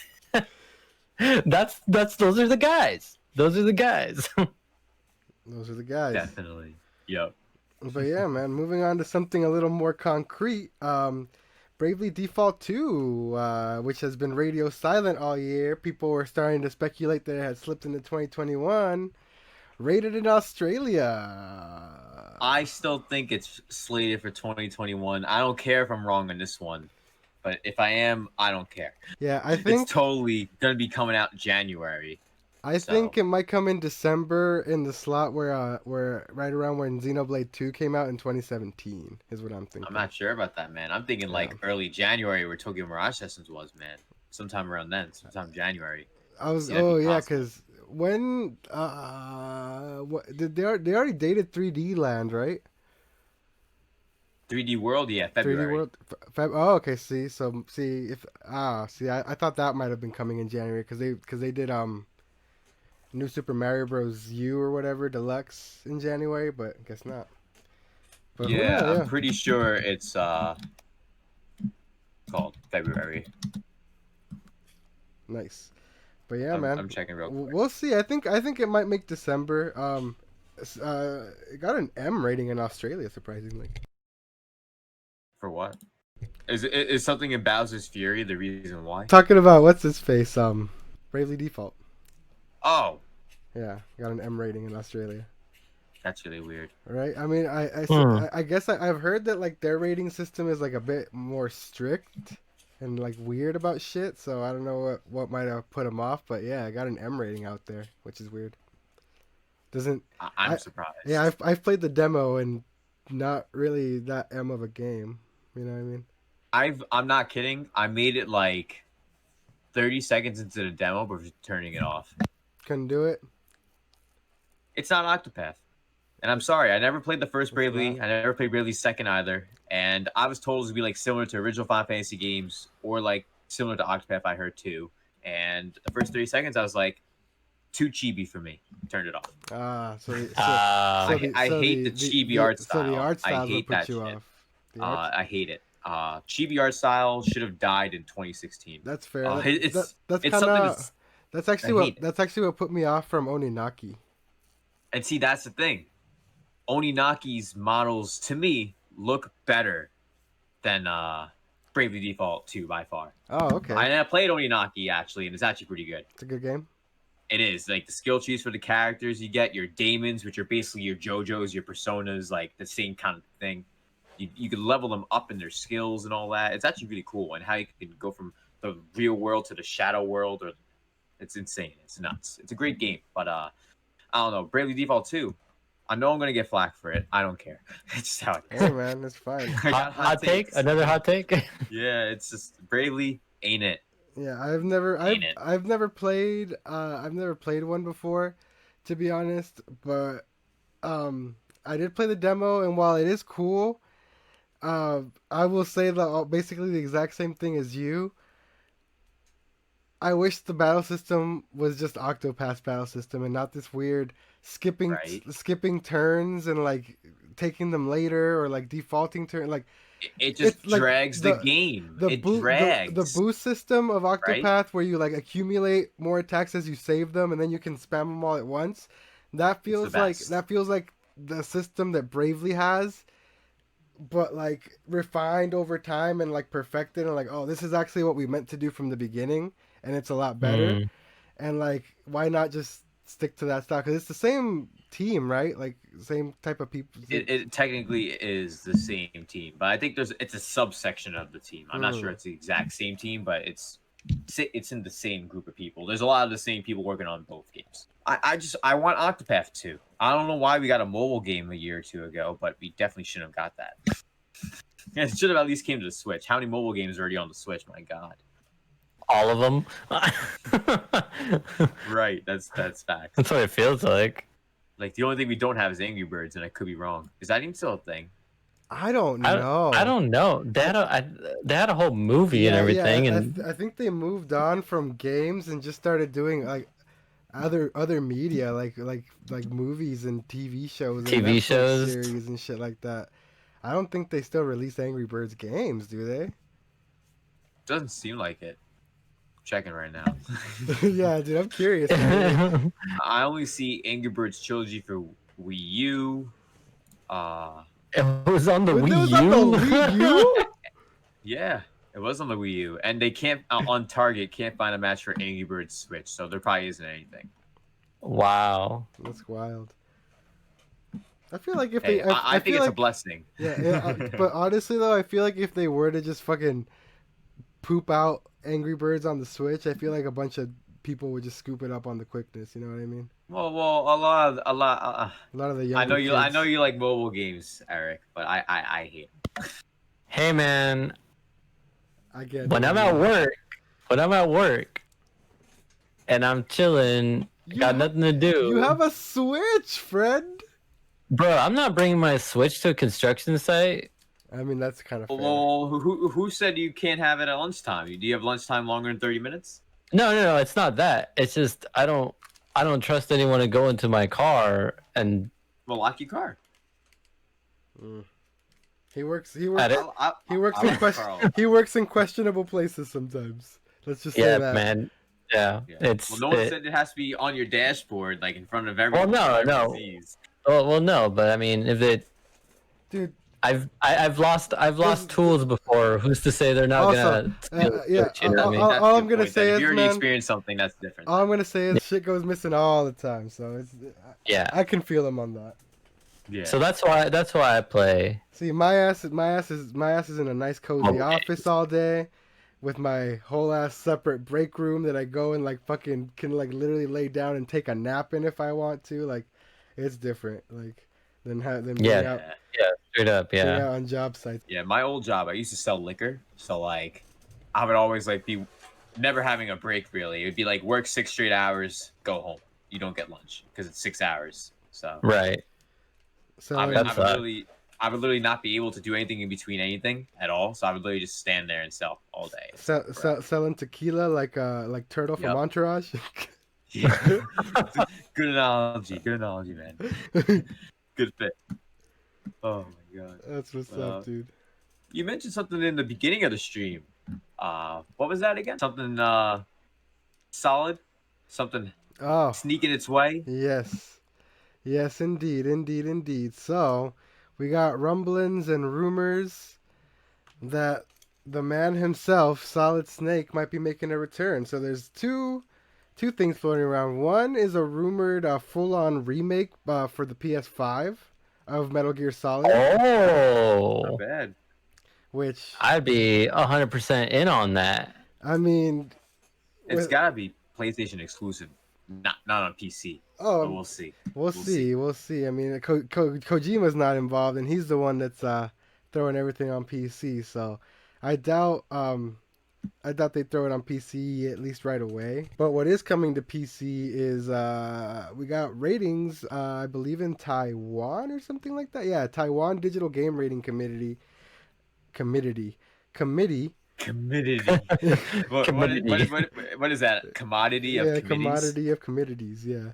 those are the guys. Those are the guys. Those are the guys. definitely. Yep. But yeah, man, moving on to something a little more concrete. Bravely Default 2, which has been radio silent all year. People were starting to speculate that it had slipped into 2021. rated in Australia. I still think it's slated for 2021. I don't care if I'm wrong on this one, but if I am, I don't care. Yeah, I It's think totally gonna be coming out in January. So it might come in December in the slot where right around when Xenoblade 2 came out in 2017 is what I'm I'm thinking. not sure about that, man. I'm thinking like Yeah. early January where Tokyo Mirage Sessions was, man. Sometime around then, sometime January. I was See, that could be yeah, possible. cuz when what did they already dated 3D Land, right? 3D World, yeah, 3D February. World. Oh, okay. I thought that might have been coming in January because they did New Super Mario Bros. U or whatever Deluxe in January, but guess not. But who Yeah, knows? I'm Yeah, pretty sure it's called February. nice. But yeah, I'm man, checking real quick. we'll see. I think it might make December. It got an M rating in Australia, surprisingly. For what? Is something in Bowser's Fury the reason why? Talking about what's his face, Bravely Default. Oh, Yeah, got an M rating in Australia. that's really weird. Right. I mean, Hmm. I guess I've heard that like their rating system is like a bit more strict and like weird about shit. So I don't know what might have put them off, but yeah, I got an M rating out there, which is weird. Doesn't I'm I? Yeah, surprised. I've played the demo and not really that M of a game. You know what I mean? I'm not kidding. I made it like 30 seconds into the demo before turning it off. Couldn't do it. It's not Octopath. And I'm sorry, I never played the first It's Bravely. not. I never played Bravely second either. And I was told it would be like similar to original Final Fantasy games or like similar to Octopath, I heard too. And the first 30 seconds, I was like, too chibi for me. Turned it off. Ah, I hate the chibi art so the style. art I styles will hate put that you shit. off. The art. I hate it. Chibi art style should have died in 2016. That's fair. That's It's kind something of I hate it. that's actually what put me off from Oninaki. And see, that's the thing. Oninaki's models to me look better than Bravely Default 2 by far. Oh, okay. I played Oninaki actually, and it's actually pretty good. It's a good game. It is like the skill trees for the characters you get, your daemons, which are basically your JoJos, your personas, like the same kind of thing. You can level them up in their skills and all that. It's actually really cool, and how you can go from the real world to the shadow world, or it's insane. It's nuts. It's a great game, but I don't know. Bravely Default 2. I know I'm gonna get flack for it. I don't care. It's just how it is. Hey man, it's fine. I got Hot take? takes. Another hot take? Yeah, it's just Bravely ain't it. Yeah, Ain't it? I've never played one before, to be honest. But I did play the demo, and while it is cool, I will say that basically the exact same thing as you. I wish the battle system was just Octopath's battle system and not this weird Right? skipping turns and like taking them later or like defaulting turn like It just it's like drags the game. It the drags, boost system of right? Octopath where you like accumulate more attacks as you save them and then you can spam them all at once. It's the best. That feels like the system that Bravely has, but like refined over time and like perfected and like oh this is actually what we meant to do from the beginning and it's a lot better. Hmm. And like why not just stick to that style because it's the same team, right? Like same type of people. It technically is the same team, but I think it's a subsection of the team. I'm not sure Mm. it's the exact same team, but it's in the same group of people. There's a lot of the same people working on both games. I want Octopath 2. I don't know why we got a mobile game a year or two ago, but we definitely shouldn't have got that. It should have at least came to the Switch. How many mobile games are already on the Switch? My God. All of them? Right, that's facts. That's what it feels like. Like the only thing we don't have is Angry Birds, and I could be wrong. Is that even still a thing? I don't I, know. I don't know. They had a whole movie and everything, and I think they moved on from games and just started doing like other media, like movies and TV shows and TV Netflix shows. series and shit like that. I don't think they still release Angry Birds games, do they? Doesn't seem like it. Checking right now. Yeah, dude, I'm curious. Man. I only see Angry Birds Trilogy for Wii U. It was on the But it Wii was on the U. Wii U? Yeah, it was on the Wii U, and they can't on Target can't find a match for Angry Birds Switch, so there probably isn't anything. Wow. That's wild. I feel like if Hey, they, I I think feel it's like, a blessing. but honestly though, I feel like if they were to just fucking poop out Angry Birds on the Switch, I feel like a bunch of people would just scoop it up on the quickness. You know what I mean? Well, a lot. A lot of the I younger know you. I kids. know you like mobile games, Eric, but I hate. 'Em. Hey man, I get when it. I'm at work and I'm chilling, You got ha- nothing to do. You have a Switch, friend. Bro, I'm not bringing my Switch to a construction site. I mean, that's kind of fair. Well, who said you can't have it at lunchtime? Do you have lunchtime longer than 30 minutes? No, it's not that. It's just I don't trust anyone to go into my car and Well, lock your car. Mm. He works. He I works. don't- He works I in like Carl. He works in questionable places sometimes. Let's just say yeah, that. man. Yeah, Yeah. it's Well, no one said it has to be on your dashboard, like in front of Well, everyone. no, so everyone no. sees. well, no, but I mean, if it, Dude. I've lost This- tools before. Who's to say they're not Also, gonna steal the yeah, Switch, you know what I mean? All That's a I'm good gonna point, say then. is, if you already man, experienced something, that's different. all I'm gonna say is shit goes missing all the time. So it's. Yeah. I can feel him on that. Yeah. So that's why I play. See, my ass is in a nice cozy Okay. office all day, with my whole ass separate break room that I go and like fucking can like literally lay down and take a nap in if I want to. Like, it's different. Like than being Yeah. out, Straight up, being yeah. out on job sites. Yeah, my old job, I used to sell liquor, so like, I would always like be never having a break. Really, it would be like work 6 straight hours, go home. You don't get lunch because it's 6 hours. So Right. So I would, That's I would literally not be able to do anything in between anything at all. So I would literally just stand there and sell all day. selling tequila like Turtle from Yep. Entourage. Yeah. Good analogy. Good analogy, man. Good fit. Oh my god. That's what's up, dude. You mentioned something in the beginning of the stream. What was that again? Something solid? Something Oh, sneaking its way? yes. Yes, indeed. So, we got rumblings and rumors that the man himself, Solid Snake, might be making a return. So there's two things floating around. One is a rumored full-on remake for the PS5 of Metal Gear Solid, Oh, Not bad. which I'd be 100% in on that. I mean, It's With- gotta be PlayStation exclusive. Not on PC. But oh, we'll see. we'll see. I mean, Kojima's not involved, and he's the one that's throwing everything on PC. So I doubt they throw it on PC at least right away. But what is coming to PC is we got ratings, I believe in Taiwan or something like that. Yeah, Taiwan Digital Game Rating Committee. Committee. Committee. What is that? Commodity of Yeah, committees? commodity of committees. Yeah.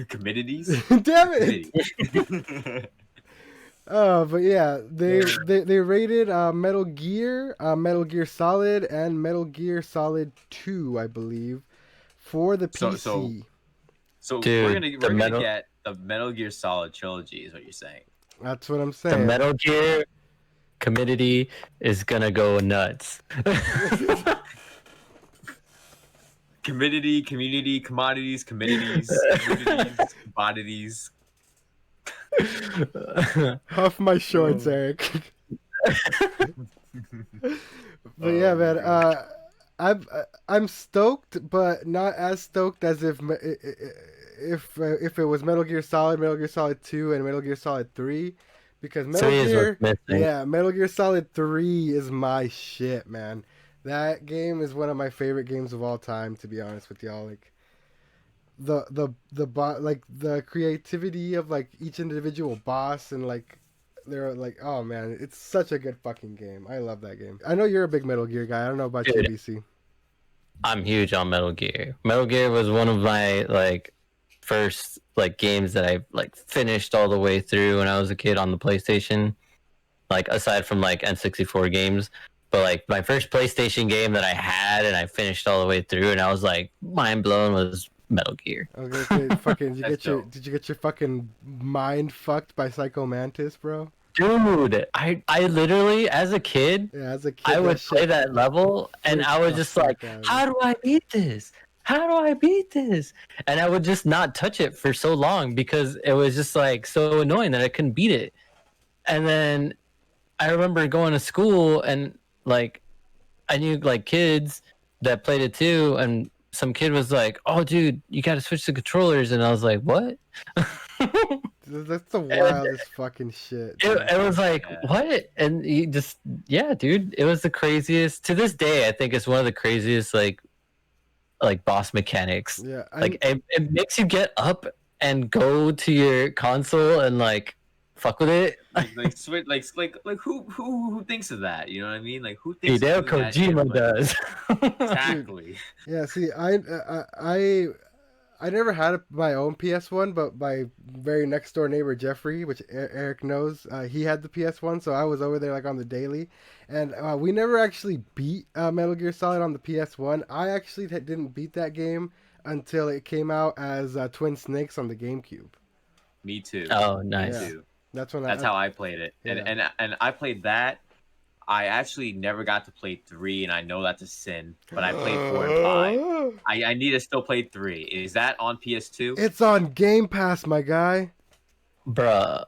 Committees? Damn it! Committee. But yeah, they rated Metal Gear Solid, and Metal Gear Solid 2, I believe, for the PC. So Dude, we're the gonna Metal- get the Metal Gear Solid trilogy, is what you're saying. That's what I'm The saying. Metal Gear committee is gonna go nuts. Community, commodities, committees, commodities. Huff my shorts, Oh. Eric. But yeah, man. I'm stoked, but not as stoked as if it was Metal Gear Solid 2, and Metal Gear Solid 3, because Metal Three is Gear, what's missing. yeah, Metal Gear Solid 3 is my shit, man. That game is one of my favorite games of all time, to be honest with y'all. Like the creativity of like each individual boss, and like they're like, oh man, it's such a good fucking game. I love that game. I know you're a big Metal Gear guy. I don't know about you, Dude. BC. I'm huge on Metal Gear. Metal Gear was one of my like first like games that I like finished all the way through when I was a kid on the PlayStation. Like aside from like N64 games, but like my first PlayStation game that I had and I finished all the way through and I was like mind blown was Metal Gear. Okay, fucking, That's dope. did you get your fucking mind fucked by Psycho Mantis, bro? Dude, I literally as a kid Yeah, as a kid, I that would shit play that level and I was freaked just the like, fuck out of me. how do I beat this? how do I beat this? And I would just not touch it for so long because it was just like so annoying that I couldn't beat it. And then I remember going to school and like I knew like kids that played it too, and some kid was like, "Oh, dude, you got to switch to controllers," and I was like, "What?" That's the And wildest fucking shit. it was like, Yeah. "What?" And he just, yeah, dude, it was the craziest. To this day, I think it's one of the craziest like boss mechanics. Yeah, Like it makes you get up and go to your console and like fuck with it. Like switch, like who thinks of that? You know what I mean? Like who thinks Hideo of doing that shit? Kojima Like, does. exactly. yeah. See, I never had my own PS1, but my very next door neighbor Jeffrey, which Eric knows, he had the PS1, so I was over there like on the daily, and we never actually beat Metal Gear Solid on the PS1. I actually didn't beat that game until it came out as Twin Snakes on the GameCube. Me too. Oh, Me nice. Yeah. too. That's when That's how I played it, Yeah. and I played that. I actually never got to play 3, and I know that's a sin, but I played 4 and 5. I need to still play 3. Is that on PS2? It's on Game Pass, my guy. Bruh,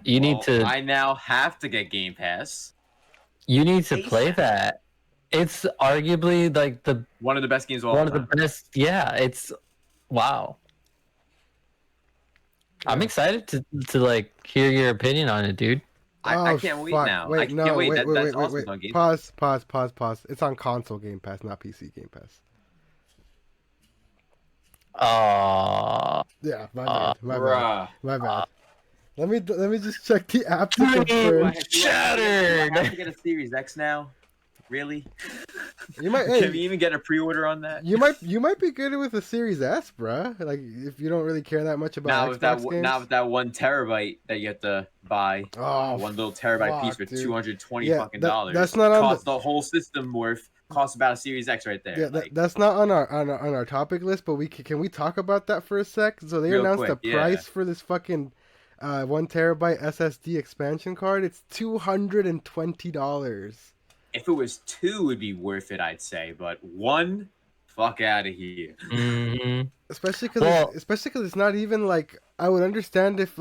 you need to I now have to get Game Pass. play that. It's arguably like the One of the best games of all one of time. the best. Yeah, it's wow. I'm Yeah. excited to like hear your opinion on it, dude. I can't wait fuck. now. Wait, I can't wait. That's wait, awesome. wait. It's on Game Pass. Pause. It's on console Game Pass, not PC Game Pass. Yeah, my bad. Bruh. My bad. Let me just check the app to Brain confirm. Do I have shattered. to get a Series X now? Really? You might Can we even get a pre-order on that? you might be good with the Series S, bruh. Like if you don't really care that much about Now Xbox games. with that 1 terabyte that you have to buy, Oh, one little terabyte piece for fuck, dude. $220 Yeah, fucking that- dollars. that's not on cost the whole system worth. Costs about a Series X right there. Yeah, like, that's not on our topic list, but can we talk about that for a sec? So they Real announced quick, the yeah. price for this fucking 1 terabyte SSD expansion card. It's $220. if it was 2, it'd be worth it, I'd say. But 1, fuck out of here. Mhm. Especially because Well- it's not even like I would understand if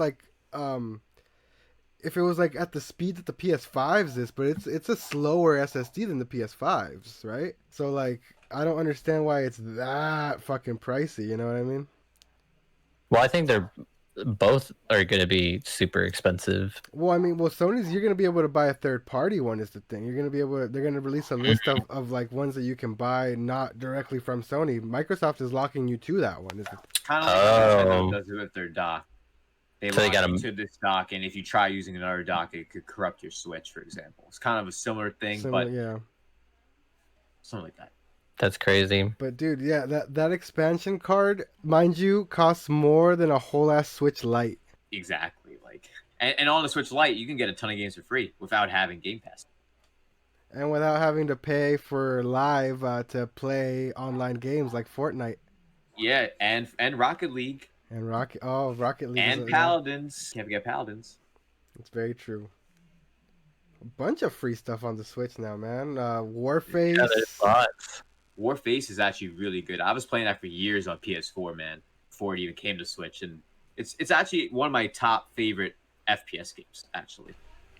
it was like at the speed that the PS5s is, but it's a slower SSD than the PS5s, right? So like I don't understand why it's that fucking pricey. You know what I mean? Well, I think they're both are going to be super expensive. Well, I mean, Sony's you're gonna be able to buy a third party one is the thing. You're gonna be able to. They're gonna release a list of like ones that you can buy not directly from Sony. Microsoft is locking you to that one. Is the Kind of like how Oh. Nintendo does it with their dock. They So they lock got you 'em- to this dock, and if you try using another dock, it could corrupt your Switch, for example. It's kind of a similar thing, similar, but yeah. something like that. That's crazy. But dude, yeah, that expansion card, mind you, costs more than a whole ass Switch Lite. Exactly. Like, and on the Switch Lite, you can get a ton of games for free without having Game Pass. And without having to pay for live to play online games like Fortnite Yeah, and Rocket League and Rocket League. and Paladins. You have to get Paladins. It's very true. A bunch of free stuff on the Switch now, man. Warface. Yeah, there's lots. Warface is actually really good. I was playing that for years on PS4, man, before it even came to Switch, and it's actually one of my top favorite FPS games, actually.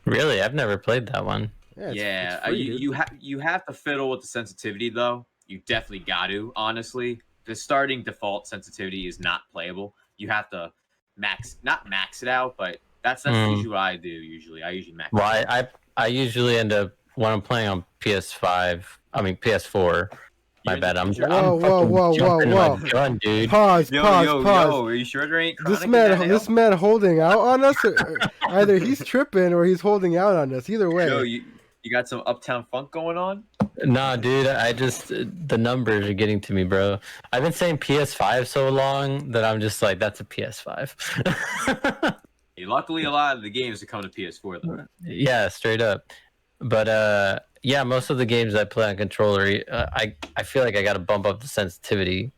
Really, I've never played that one. Yeah, it's free, dude. you have to fiddle with the sensitivity though. You definitely got to. Honestly, the starting default sensitivity is not playable. You have to not max it out, but that's usually what I do. I usually max. Well, it out. I usually end up when I'm playing on PS4. My bad. I'm Whoa, fucking whoa, jumping whoa. my gun, dude. Pause. Yo, Pause. are you sure there ain't This Chronic in that this hail? man holding out on us. Or either he's tripping or he's holding out on us. Either way. Yo, you got some Uptown Funk going on? Nah, dude. I just the numbers are getting to me, bro. I've been saying PS5 so long that I'm just like, that's a PS5. Luckily, a lot of the games are coming to PS4 though. Yeah, straight up. But yeah, most of the games I play on controller, I feel like I got to bump up the sensitivity,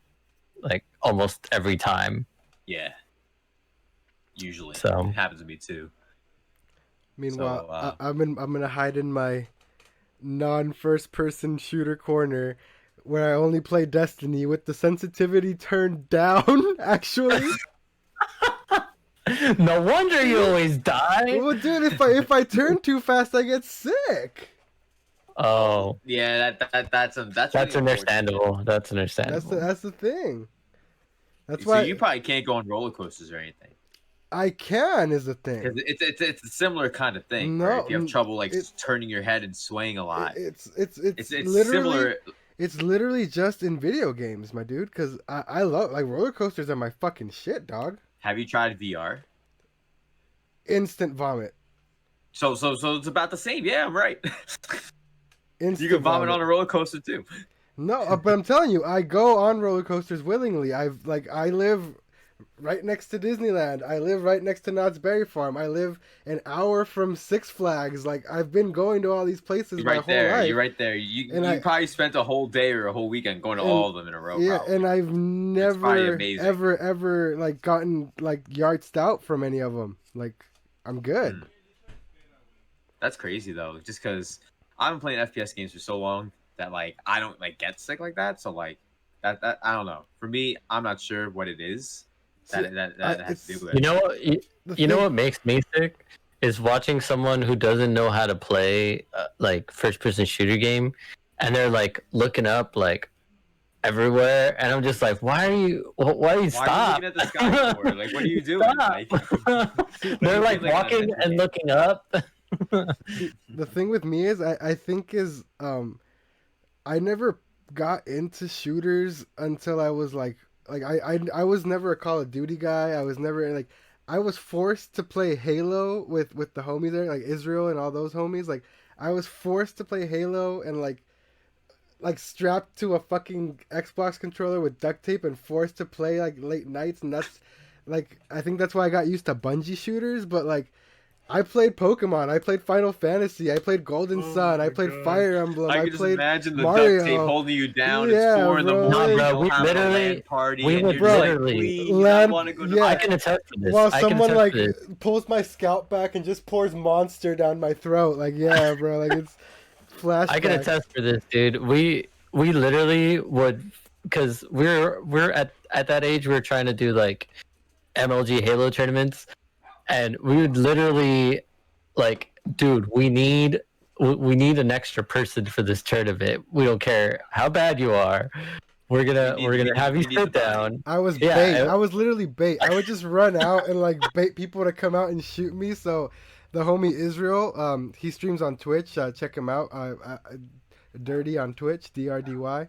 like almost every time. Yeah. Usually, So- it happens to me too. Meanwhile, So, I'm gonna hide in my non-first person shooter corner, where I only play Destiny with the sensitivity turned down. Actually, No wonder you always die. well, dude, if I turn too fast, I get sick. Oh, Yeah, that's really that's unfortunate. understandable. That's understandable. That's the thing. That's So why you probably can't go on roller coasters or anything. I can is the Because thing. it's a similar kind of thing. No, Right? If you have trouble like it- turning your head and swaying a lot, It's it's literally similar. it's literally just in video games, my dude. Because I love like roller coasters are my fucking shit, dog. Have you tried VR? Instant vomit. So it's about the same. Yeah, I'm right. Instant You can vomit on a roller coaster too. No, but I'm telling you, I go on roller coasters willingly. I live right next to Disneyland. I live right next to Knott's Berry Farm. I live an hour from Six Flags. Like I've been going to all these places You're my right whole there. life. You're right there. You And probably spent a whole day or a whole weekend going to all of them in a row. Yeah, probably. and I've probably never amazing. ever like gotten like yardsed out from any of them. Like I'm good. That's crazy though. Just because I've been playing FPS games for so long that like I don't like get sick like that. So like that I don't know. For me, I'm not sure what it is that See, that has to do with You it. know what? You know what makes me sick is watching someone who doesn't know how to play like first-person shooter game, and they're like looking up like everywhere, and I'm just like, why are you Why are you stop? looking at the sky for? Like, what are you doing? Like, They're like walking and looking up. The thing with me is I think is I never got into shooters until I was like I was never a Call of Duty guy. I was never like I was forced to play Halo with the homies there, like Israel and all those homies. Like I was forced to play Halo and like strapped to a fucking Xbox controller with duct tape and forced to play like late nights, and that's like I think that's why I got used to Bungie shooters. But like I played Pokemon, I played Final Fantasy, I played Golden Sun, I played Fire Emblem, I I can just played imagine the Mario. duct tape holding you down. Yeah, It's 4 in the bro. morning. No, bro, you'll we have a literally- LAN party, we and would you're just like, literally- please, LAN- I want to go to yeah. I bed. can attest to this. While I can someone attest like to this. pulls my scalp back and just pours Monster down my throat, like yeah, bro, like it's flashback. I can attest for this, dude. We literally would, because we're at that age. We are trying to do like MLG Halo tournaments, and we would literally like, dude, we need an extra person for this tournament. We don't care how bad you are. We're gonna have you we need sit the down. I was Yeah, bait. it- I was literally bait. I would just run out and like bait people to come out and shoot me. So the homie Israel, he streams on Twitch. Check him out. Dirty on Twitch, DRDY.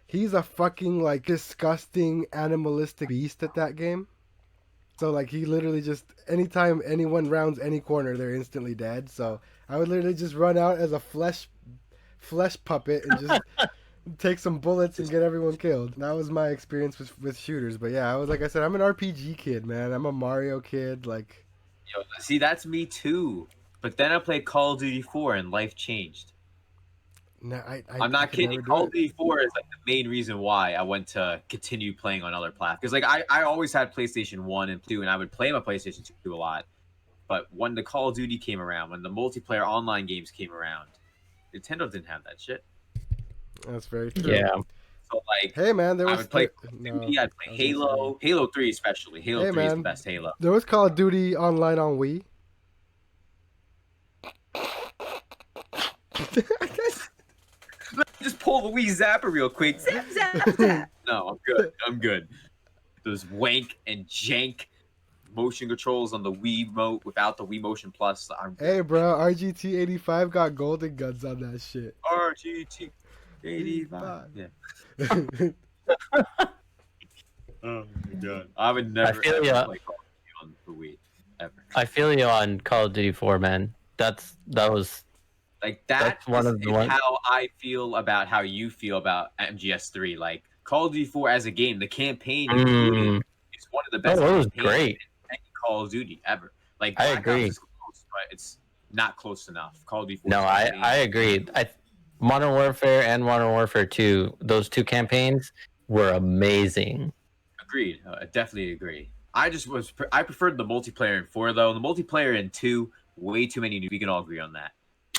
He's a fucking like disgusting animalistic beast at that game. So like he literally just anytime anyone rounds any corner, they're instantly dead. So I would literally just run out as a flesh puppet and just take some bullets and get everyone killed. That was my experience with shooters. But yeah, I was like I said, I'm an RPG kid, man. I'm a Mario kid. Like Yo, see, that's me too. But then I played Call of Duty 4 and life changed. no, I'm not could never kidding. do Call it. of Duty 4 is like the main reason why I went to continue playing on other platforms. Because like I always had PlayStation 1 and 2, and I would play my PlayStation 2 a lot. But when the Call of Duty came around, when the multiplayer online games came around, Nintendo didn't have that shit. That's very true. Yeah, So like Hey man, there I was would play no, Call of Duty, I'd play I was gonna Halo, Halo 3 especially. Halo Hey, 3 is the man. best Halo. There was Call of Duty online on Wii. Just pull the Wii Zapper real quick. Zap, zap, zap. No, I'm good. I'm good. Those wank and jank motion controls on the Wii Remote without the Wii Motion Plus. I'm Hey bro, RGT 85 got golden guns on that shit. RGT 85. Yeah. Oh my god. I would never feel ever ya. play Call of Duty on the Wii. Ever. I feel you on Call of Duty 4, man. That was Like that That's one of the is ones- how I feel about how you feel about MGS3. Like Call of Duty 4 as a game, the campaign included is one of the best Oh, it was campaigns great. in any Call of Duty ever. Like I Black agree. Ops is close, but it's not close enough. Call of Duty 4 No, is I amazing. agree. Modern Warfare and Modern Warfare 2, those two campaigns were amazing. Agreed. I definitely agree. I preferred the multiplayer in 4 though. The multiplayer in 2, way too many. We can all agree on that.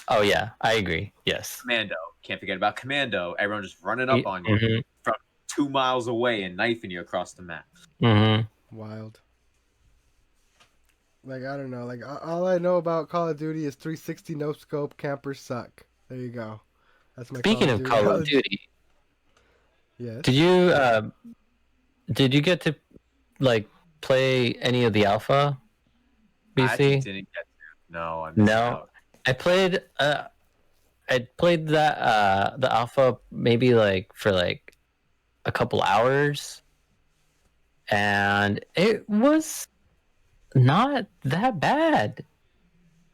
Oh yeah, I agree. Yes. Commando. Can't forget about Commando. Everyone just running up on you Mm-hmm. from 2 miles away and knifing you across the map. Mm-hmm. Wild. Like I don't know. Like all I know about Call of Duty is 360 no scope. Campers suck. There you go. That's my Call Speaking of of Duty Call of knowledge. Duty, Yes. did you get to like play any of the alpha, I actually BC? didn't get to. No, I missed No, out. I played. I played that the alpha maybe like for like a couple hours, and it was not that bad.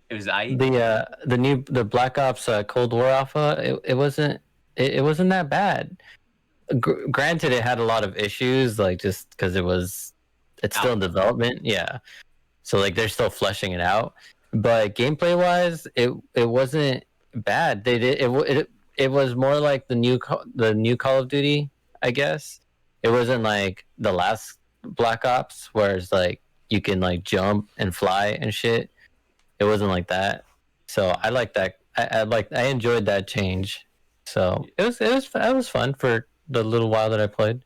It was I. The Black Ops Cold War alpha, it wasn't that bad. Granted, it had a lot of issues, like just because it's still in Alpha. development, yeah. So like they're still fleshing it out, but gameplay wise, it wasn't bad. They did it was more like the new Call of Duty, I guess. It wasn't like the last Black Ops, where it's like you can like jump and fly and shit. It wasn't like that. So I like that. I enjoyed that change. So it was fun for the little while that I played.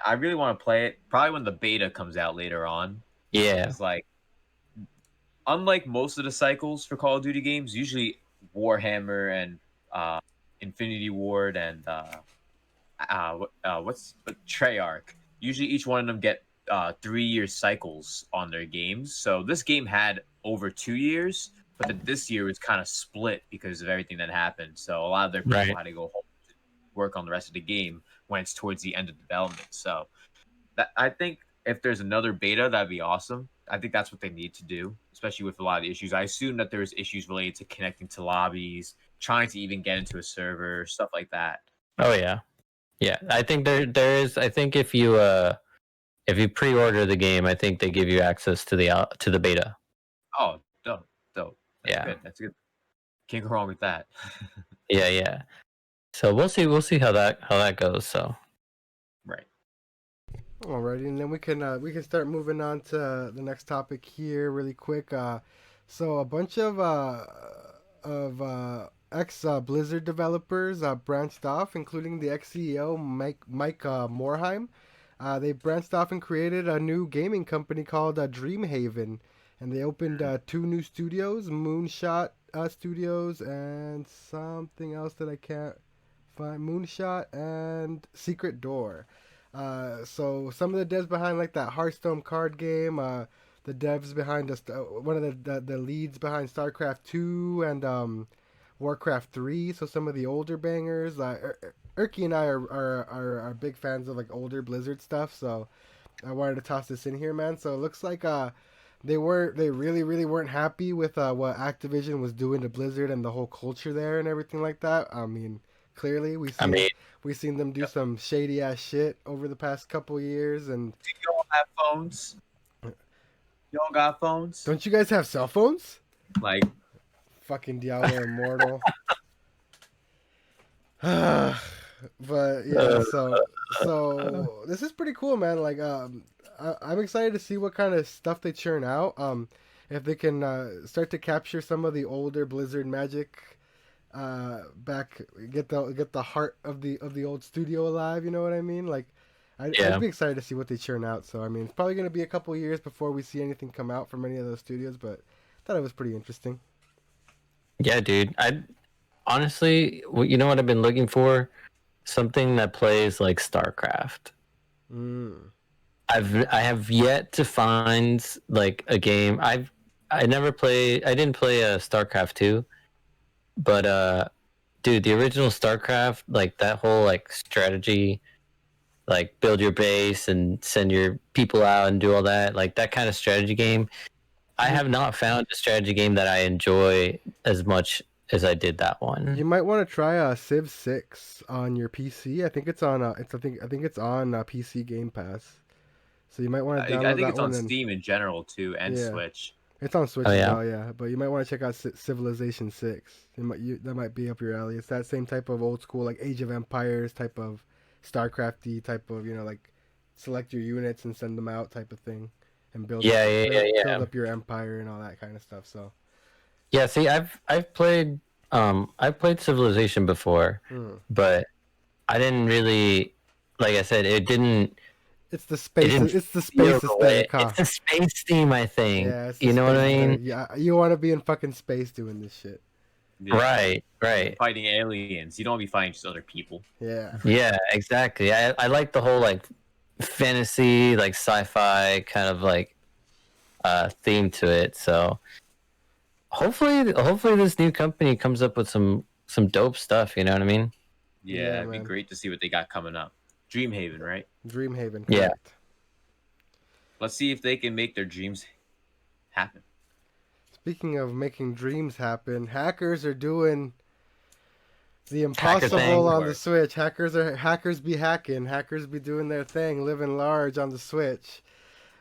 I really want to play it. Probably when the beta comes out later on. Yeah. It's like, unlike most of the cycles for Call of Duty games, usually Warhammer and Infinity Ward and what's Treyarch. Usually, each one of them get 3 year cycles on their games. So this game had over 2 years, but this year was kind of split because of everything that happened. So a lot of their people Right. had to go home to work on the rest of the game when it's towards the end of development. So that I think if there's another beta, that'd be awesome. I think that's what they need to do, especially with a lot of the issues. I assume that there's issues related to connecting to lobbies, trying to even get into a server, stuff like that. Oh yeah. Yeah. I think there is. I think if you pre-order the game, I think they give you access to the beta. Oh, dope, dope. That's Yeah. good. That's good. Can't go wrong with that. Yeah. Yeah. So we'll see how that goes. So Right. Alrighty, and then we can start moving on to the next topic here really quick. So a bunch of ex Blizzard developers branched off, including the ex CEO Mike Morheim. They branched off and created a new gaming company called Dreamhaven, and they opened two new studios, Moonshot Studios, and something else that I can't find. Moonshot and Secret Door. So some of the devs behind like that Hearthstone card game, the devs behind one of the leads behind StarCraft 2 and Warcraft 3. So some of the older bangers. Erky and I are big fans of like older Blizzard stuff. So I wanted to toss this in here, man. So it looks like they really weren't happy with what Activision was doing to Blizzard and the whole culture there and everything like that. I mean, clearly I mean, we've seen them do some shady ass shit over the past couple years. And Do y'all have phones? Y'all got phones? don't you guys have cell phones? Like, Fucking Diablo Immortal. But yeah, so this is pretty cool, man. Like, I'm excited to see what kind of stuff they churn out. If they can start to capture some of the older Blizzard magic, back, get the heart of the old studio alive. You know what I mean? Like, Yeah. I'd be excited to see what they churn out. So I mean, it's probably gonna be a couple years before we see anything come out from any of those studios, but I thought it was pretty interesting. Yeah, dude. I honestly, you know what I've been looking for? Something that plays like StarCraft. Mm. I have yet to find like a game. I didn't play StarCraft 2, but dude, the original StarCraft, like that whole like strategy, like build your base and send your people out and do all that, like that kind of strategy game. I have not found a strategy game that I enjoy as much as I did that one. You might want to try Civ 6 on your PC. I think it's on I think it's on PC Game Pass. So you might want to I download think that it's one on and Steam in general too, and yeah, Switch. it's on Switch Oh as yeah, well, yeah. But you might want to check out Civilization 6. That might be up your alley. It's that same type of old school like Age of Empires type of StarCrafty type of, like select your units and send them out type of thing and yeah. build up your empire and all that kind of stuff. So Yeah, see, I've played I played Civilization before, Hmm. but I didn't really, like I said, It's the it space. didn't It's the feel space the way. aesthetic, huh? It's the space theme, I think. Yeah, it's the You know what space I aesthetic. mean? Yeah, you want to be in fucking space doing this shit. Yeah. Right, right. Fighting aliens. You don't want to be fighting just other people. Yeah. Yeah, exactly. I like the whole like fantasy, like sci-fi kind of like theme to it. So hopefully this new company comes up with some dope stuff, you know what I mean? Yeah, Yeah, it'd be man. great to see what they got coming up. Dreamhaven, right? Dreamhaven, Yeah. correct. Let's see if they can make their dreams happen. Speaking of making dreams happen, hackers are doing the Hacker thing. impossible on the Switch. Hackers be hacking. Hackers be doing their thing, living large on the Switch.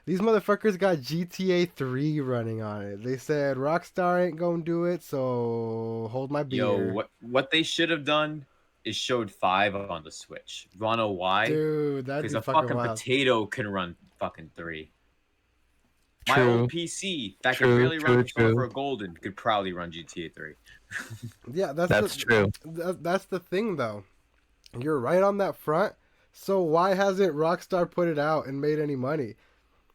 These motherfuckers got GTA 3 running on it. They said Rockstar ain't gonna do it, so hold my Yo, beer. what they should have done is showed 5 on the Switch. You wanna know why? Dude, that'd Because be a fucking fucking wild. potato can run fucking 3. My True. old PC that could True, barely run true, Persona true. for a Golden could probably run GTA 3. Yeah, That's true. That's the thing, though. You're right on that front. So why hasn't Rockstar put it out and made any money?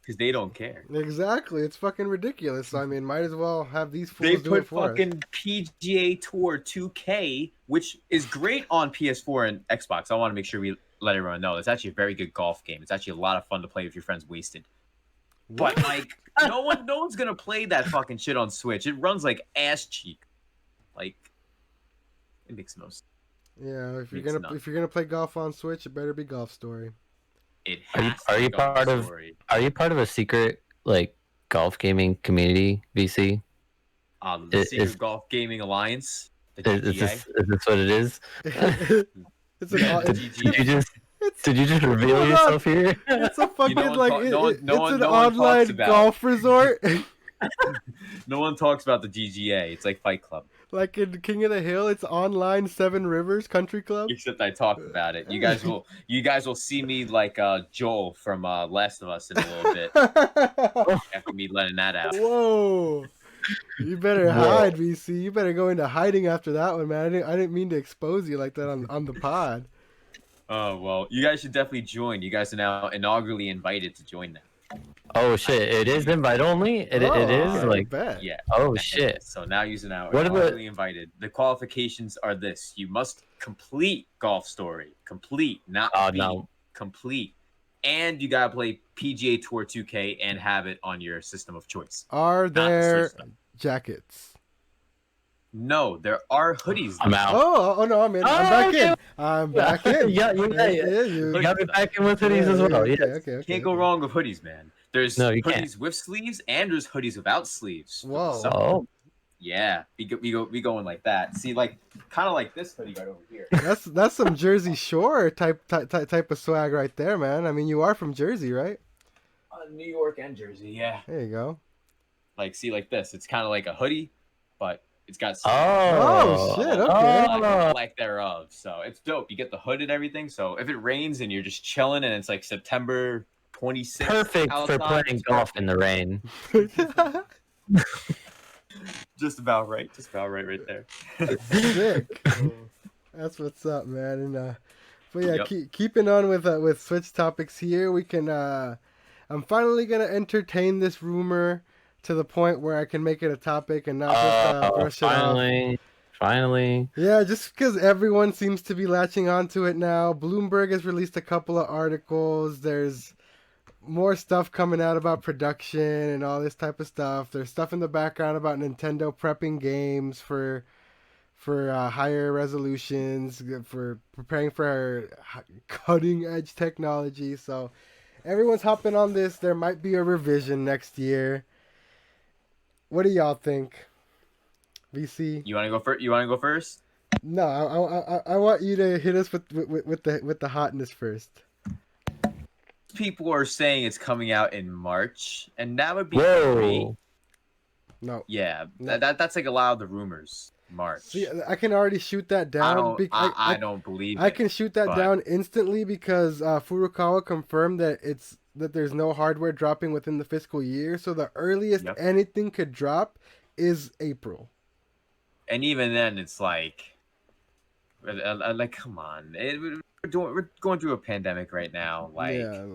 Because they don't care. Exactly, it's fucking ridiculous. So, I mean, might as well have these They fools do it put for us. fucking PGA Tour 2K, which is great on PS4 and Xbox. I want to make sure we let everyone know it's actually a very good golf game. It's actually a lot of fun to play with your friends wasted. But What? like, no one's gonna play that fucking shit on Switch. It runs like ass cheek. Like, it makes no sense. Yeah, Makes none. if you're gonna play golf on Switch, it better be Golf Story. It Are you- has to are be you Golf part of- Story. Are you part of a secret like golf gaming community, VC? The Is- Secret Golf Gaming Alliance, the Is GTA. this what it is? It's an Yeah, au- the it's, GTA. Did you just reveal Hold on. yourself here? it's a fucking no one like talk- it- no one- it- no it's one- an no one talks online about- golf resort, No one talks about the GGA. It's like Fight Club. like in King of the Hill. It's online Seven Rivers Country Club. Except I talk about it. You guys will see me like Joel from Last of Us in a little bit after me letting that out. Whoa! You better Whoa. hide, VC. You better go into hiding after that one, man. I didn't mean to expose you like that on the pod. Oh well, you guys should definitely join. You guys are now inaugurally invited to join them. Oh shit! It is invite only. It is I like. bet. Yeah. Oh shit! So now you're now What about- inaugurally invited. The qualifications are this: you must complete Golf Story, complete, not Oh beat, no! complete, and you gotta play PGA Tour 2K and have it on your system of choice. Are Not the there Switch, though. jackets? No, there are hoodies. I'm out. Oh no, I'm in. I'm Oh, back okay. in. I'm back in. Yeah, you You got me back in with hoodies as well. Okay, Yes. okay. Can't go wrong with hoodies, man. There's No, you hoodies can't. with sleeves and there's hoodies without sleeves. Whoa. So, Oh, yeah, we going like that. See, like kind of like this hoodie right over here. That's some Jersey Shore type of swag right there, man. I mean, you are from Jersey, right? New York and Jersey, yeah. There you go. Like, see, like this. It's kind of like a hoodie, but it's got sleeves. Oh, shit, okay. Lack thereof. So it's dope. You get the hood and everything. So if it rains and you're just chilling and it's like September 26th, perfect for outside, playing it's golf perfect. in the rain. Just about right. Just about right there. Sick. That's what's up, man. And but yeah, Yep. keeping on with Switch topics here, we can. I'm finally gonna entertain this rumor to the point where I can make it a topic and not just brush it off. Finally. Yeah, just because everyone seems to be latching onto it now. Bloomberg has released a couple of articles. There's more stuff coming out about production and all this type of stuff. There's stuff in the background about Nintendo prepping games for higher resolutions, for preparing for cutting edge technology. So everyone's hopping on this. There might be a revision next year. What do y'all think? VC? You want to go first? You want to go first? No, I want you to hit us with the hotness first. People are saying it's coming out in March, and that would be great. Whoa. No. Yeah, No. that's like a lot of the rumors. March. See, I can already shoot that down. I don't believe I it. can shoot that but- down instantly because Furukawa confirmed that there's no hardware dropping within the fiscal year. So the earliest Yep. anything could drop is April. and even then, it's like come on, we're going through a pandemic right now. Yeah,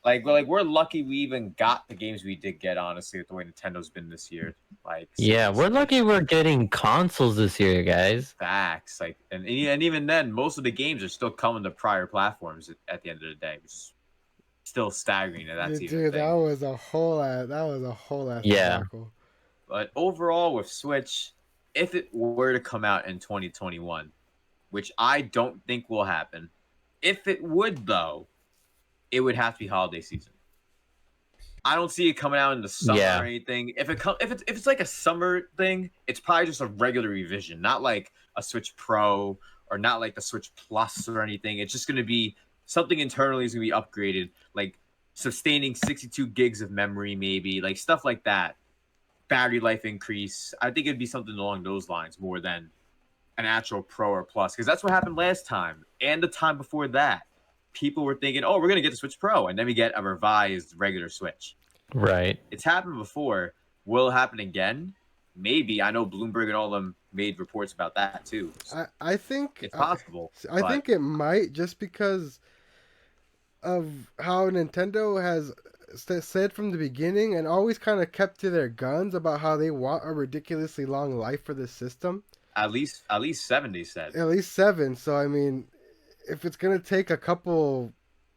We're lucky we even got the games we did get. Honestly, with the way Nintendo's been this year, like Yeah, we're seriously. lucky we're getting consoles this year, guys. Facts, like, and even then, most of the games are still coming to prior platforms at the end of the day, which is still staggering. And that's even a dude, that thing. was a whole ass Yeah. debacle. But overall, with Switch, if it were to come out in 2021, which I don't think will happen, if it would though, it would have to be holiday season. I don't see it coming out in the summer Yeah. or anything. If it's like a summer thing, it's probably just a regular revision, not like a Switch Pro or not like the Switch Plus or anything. It's just going to be something internally is going to be upgraded, like sustaining 62 gigs of memory, maybe like stuff like that. Battery life increase. I think it'd be something along those lines more than an actual Pro or Plus, because that's what happened last time and the time before that. People were thinking, "Oh, we're gonna get the Switch Pro," and then we get a revised regular Switch. Right. It's happened before. Will it happen again? Maybe. I know Bloomberg and all of them made reports about that too. I think It's possible. I think it might, just because of how Nintendo has said from the beginning and always kind of kept to their guns about how they want a ridiculously long life for this system. At least 7, they said. At least 7. So I mean, if it's gonna take a couple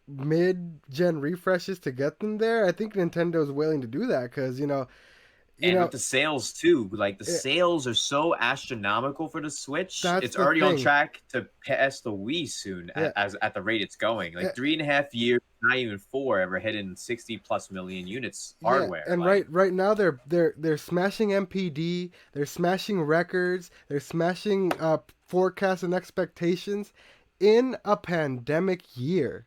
mid-gen refreshes to get them there, I think Nintendo's willing to do that, because With the sales too, like the sales are so astronomical for the Switch. It's the already on thing. track to pass the Wii soon, as at the rate it's going. Like 3.5 years, not even 4, ever hitting 60+ million units hardware. And right now they're smashing MPD, they're smashing records, they're smashing forecasts and expectations in a pandemic year.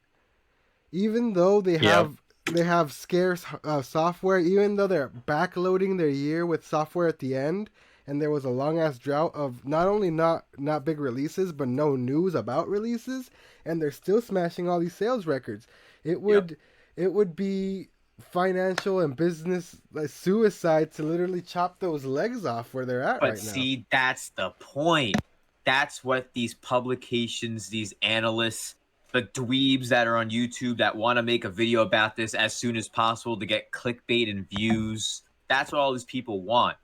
Even though they have scarce software, even though they're backloading their year with software at the end, and there was a long ass drought of not only not big releases, but no news about releases, and they're still smashing all these sales records. It would be financial and business suicide to literally chop those legs off where they're at right now. But see, that's the point. That's what these publications, these analysts, the dweebs that are on YouTube that want to make a video about this as soon as possible to get clickbait and views. That's what all these people want.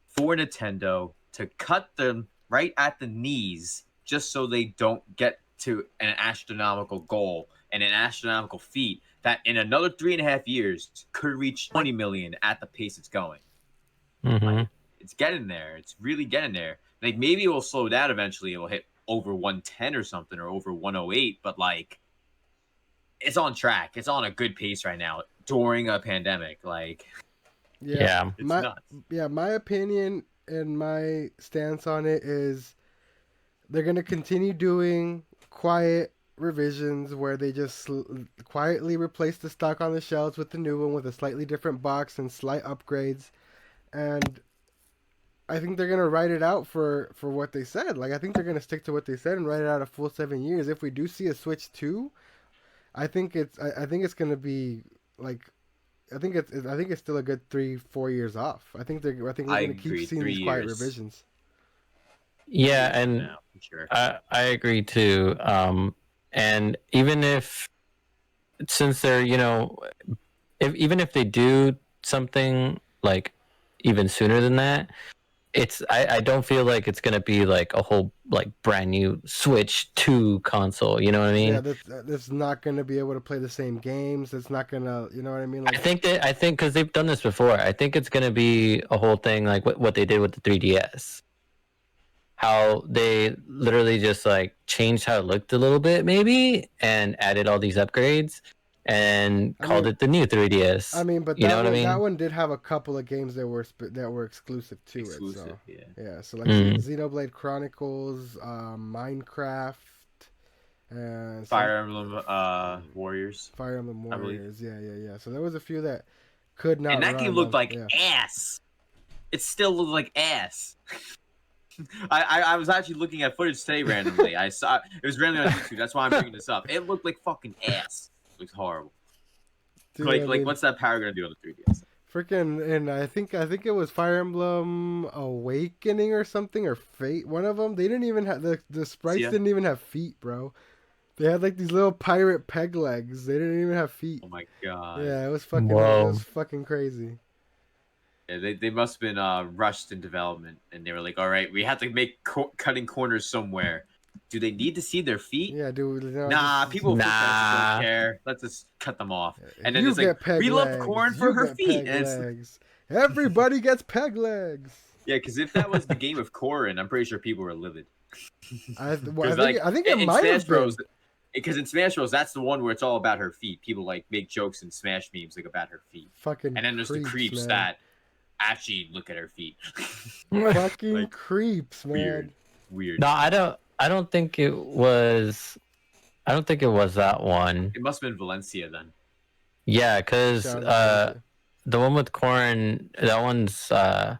For Nintendo to cut them right at the knees just so they don't get to an astronomical goal and an astronomical feat that in another 3.5 years could reach 20 million at the pace it's going. Mm-hmm. It's getting there. It's really getting there. Like, maybe it will slow down eventually. It will hit over 110 or something, or over 108, but like, it's on track. It's on a good pace right now during a pandemic. Like, yeah. it's nuts. Yeah, my opinion and my stance on it is they're going to continue doing quiet revisions where they just quietly replace the stock on the shelves with the new one with a slightly different box and slight upgrades. And I think they're gonna write it out for what they said. Like, I think they're gonna stick to what they said and write it out a full 7 years. If we do see a Switch 2, I think it's gonna be like, I think it's still a good 3-4 years off. I think we're gonna keep seeing these quiet revisions. Yeah, and Yeah, for sure. I agree too. And even if, since they're even if they do something like even sooner than that, I don't feel like it's gonna be like a whole like brand new Switch 2 console. You know what I mean? Yeah, that's not gonna be able to play the same games. It's not gonna, you know what I mean? Like, I think because they've done this before. I think it's gonna be a whole thing like what they did with the 3DS. How they literally just like changed how it looked a little bit, maybe, and added all these upgrades, and called it the new 3DS. I mean, but that one did have a couple of games that were exclusive to it. So yeah, so like Xenoblade Chronicles, Minecraft, and Fire Emblem Warriors. Fire Emblem Warriors, yeah. So there was a few that could not. And that game looked like yeah. ass. It still looked like ass. I was actually looking at footage today randomly. I saw it was randomly on YouTube. That's why I'm bringing this up. It looked like fucking ass. It looks horrible. Dude, Like what's that power gonna do on the 3DS? Freaking, and I think it was Fire Emblem Awakening or something, or Fate. One of them. They didn't even have the sprites Yeah. didn't even have feet, bro. They had like these little pirate peg legs. They didn't even have feet. Oh my god. Yeah, it was Whoa. fucking crazy. Yeah, they must have been rushed in development, and they were like, "All right, we have to make cutting corners somewhere." Do they need to see their feet? Yeah, dude. No, Nah, just- people with foot fetishes Nah. don't care. Let's just cut them off. And then you it's get like, peg we love legs. corn for You her get feet. peg And it's, legs. Everybody gets peg legs. yeah, because if that was the game of Corrin, I'm pretty sure people were livid. I 'Cause, like, think it in might Smash have been. Bros. Because in Smash Bros, that's the one where it's all about her feet. People like make jokes and Smash memes like about her feet. Fucking And then there's the creeps man. that actually look at her feet. Fucking like, creeps, man. Weird. No, I don't think it was. I don't think it was that one. It must have been Valencia then. Yeah, because Shout out to the one with Corrin, that one's there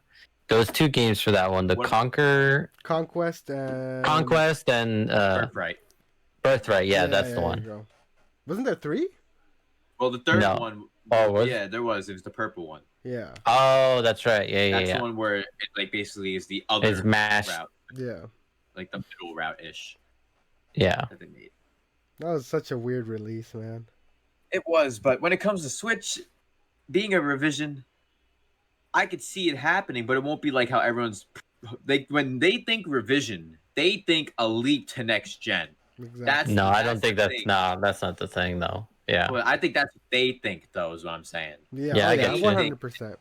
was two games for that one. The What- Conquest and Conquest and Birthright. Birthright. Yeah, that's the there you one. go. Wasn't there 3? Well, the third No. one. Oh, was- yeah, there was. It was the purple one. Yeah, Oh, that's right. Yeah, yeah, That's yeah. the one where it like basically is the other It's mashed. route, yeah. like the middle route ish Yeah. that they made. That was such a weird release, man. It was, but when it comes to Switch being a revision, I could see it happening, but it won't be like how everyone's like when they think revision, they think a leap to next gen. Exactly. That's No, I don't that's think the that's thing. no, that's not the thing though. Yeah, Well, I think that's what they think, though, is what I'm saying. yeah, Yeah, oh, I get you. 100%.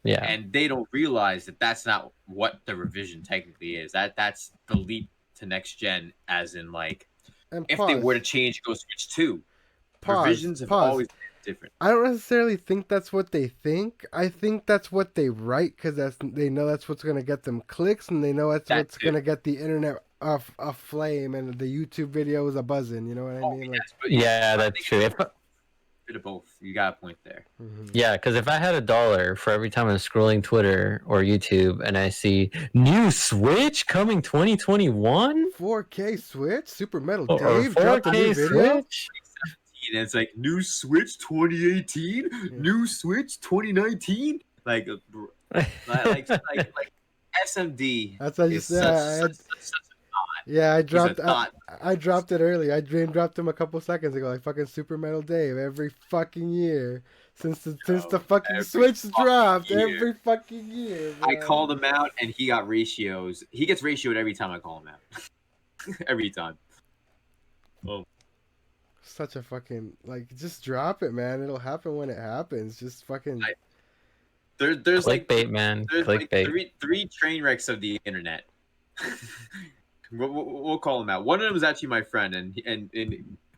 yeah. And they don't realize that that's not what the revision technically is. That's the leap to next gen, as in like And if pause. they were to change, go Switch 2. Pause, Revisions have pause. always been different. I don't necessarily think that's what they think. I think that's what they write because they know that's what's gonna get them clicks, and they know that's That what's too. gonna get the internet aflame and the YouTube videos a buzzing. You know what I Oh, mean? yes, but Yeah, I that's think true. it's If, a bit of both. You got a point there. Mhm. yeah, because if I had $1 for every time I'm scrolling Twitter or YouTube and I see new Switch coming 2021 4K Switch, Super Metal or Dave dropped a new 4K video. Switch, And it's like new Switch 2018, new Switch 2019. Like, like SMD. That's what I is just said. Yeah, I dropped it early. I dream dropped him a couple seconds ago. Like fucking Super Metal Dave every fucking year since the fucking every Switch fucking dropped year. every fucking year. I man. called him out, and he got ratios. He gets ratioed every time I call him out. Every time. Such a fucking just drop it, man. It'll happen when it happens. Just fucking. There's like clickbait, man, there's like clickbait. three train wrecks of the internet. we'll call them out. One of them is actually my friend, and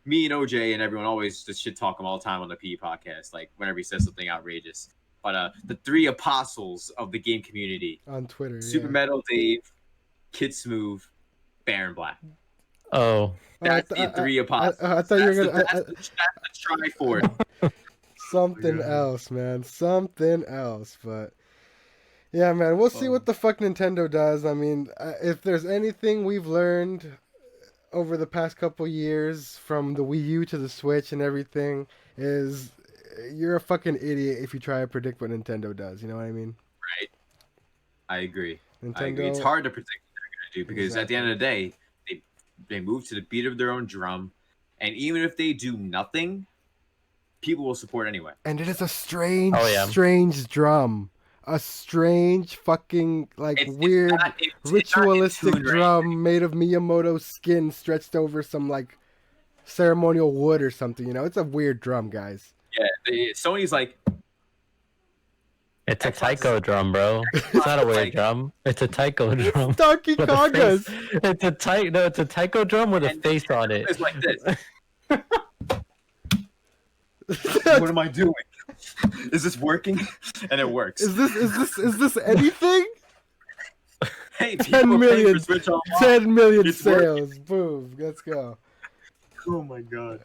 me and OJ and everyone always just shit talk him all the time on the PE podcast, like whenever he says something outrageous. But the three apostles of the game community: On Twitter. Super yeah. Metal Dave, Kid Smooth, Baron Black. Oh, That's the three apostles. I thought you were gonna That's the Triforce. something God. else, man. Something else, but. Yeah, man, we'll see what the fuck Nintendo does. I mean, if there's anything we've learned over the past couple years from the Wii U to the Switch and everything is you're a fucking idiot if you try to predict what Nintendo does. You know what I mean? Right. I agree. Nintendo. I agree. It's hard to predict what they're going to do because at the end of the day, they move to the beat of their own drum, and even if they do nothing, people will support anyway. And it is a strange, Oh, yeah. strange drum. A strange fucking weird it's not in ritualistic tune right drum made of Miyamoto's skin stretched over some like ceremonial wood or something. You know, it's a weird drum, guys. Yeah, Sony's like, it's a Xbox taiko drum, bro. It's not a weird like- drum. It's a taiko drum. Donkey with a Konga's. face. It's a taiko drum with a And face on it. it's like this. What am I doing? Is this working? And it works. Is this anything? Hey, 10 people are paying million. for Switch Online. 10 million It's sales. Boom. Let's go. Oh my god.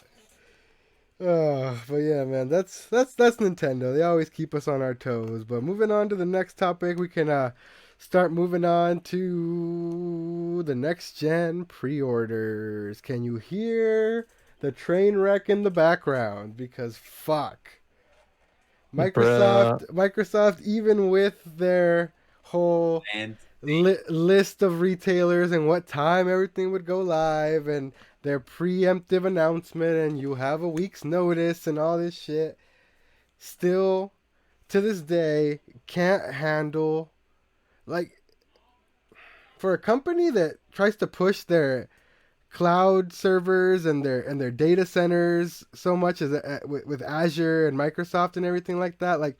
But yeah, man, that's Nintendo. They always keep us on our toes. But moving on to the next topic, we can start moving on to the next gen pre-orders. Can you hear the train wreck in the background? Because fuck. Bruh. Microsoft, even with their whole And list of retailers and what time everything would go live and their preemptive announcement and you have a week's notice and all this shit, still to this day can't handle, like, for a company that tries to push their cloud servers and their data centers so much as with Azure and Microsoft and everything like that. Like,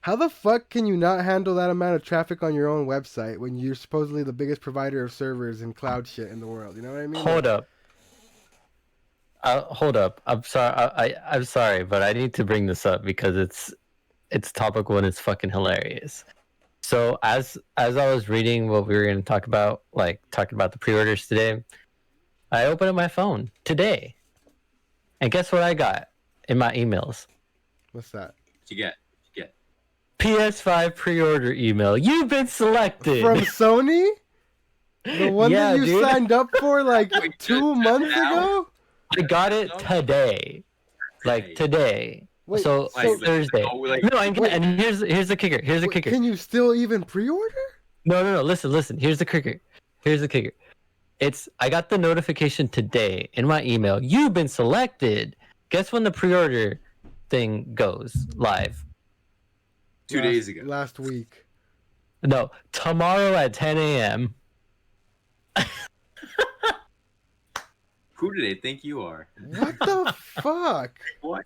how the fuck can you not handle that amount of traffic on your own website when you're supposedly the biggest provider of servers and cloud shit in the world? You know what I mean? Hold up. Hold up. I'm sorry. I'm sorry, but I need to bring this up because it's topical and it's fucking hilarious. So as I was reading what we were going to talk about, like talking about the pre-orders today, I opened up my phone today, and guess what I got in my emails? What's that? what you get? What you get? PS5 pre-order email. You've been selected. From Sony? The one Yeah, that you dude. signed up for like Wait, 2 months now? ago? I got it today. Like today. Wait, So so- Thursday. Oh, like- No, and, Wait. and here's the kicker. Here's the Wait, kicker. can you still even pre-order? No. Listen. Here's the kicker. I got the notification today in my email. You've been selected. Guess when the pre-order thing goes live? 2 days ago. Last week. No, tomorrow at 10 a.m. Who do they think you are? What the fuck? What?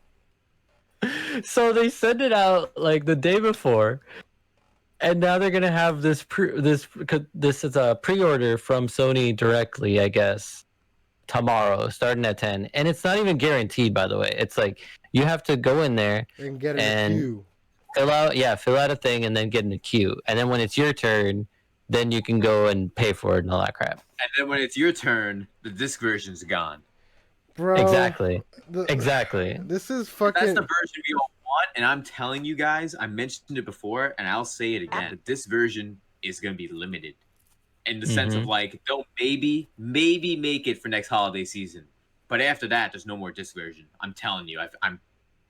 So they send it out like the day before, and now they're gonna have this this is a pre-order from Sony directly, I guess, tomorrow starting at 10, and it's not even guaranteed, by the way. It's like you have to go in there, And get in And- a queue. fill out a thing, and then get in a queue, and then when it's your turn, then you can go and pay for it and all that crap. And then when it's your turn, the disc version's gone. Bro. Exactly. the- Exactly. This is That's fucking. the version we all want, and I'm telling you guys, I mentioned it before, and I'll say it again. This version is gonna be limited, in the sense of like they'll maybe make it for next holiday season, but after that, there's no more disc version. I'm telling you, I'm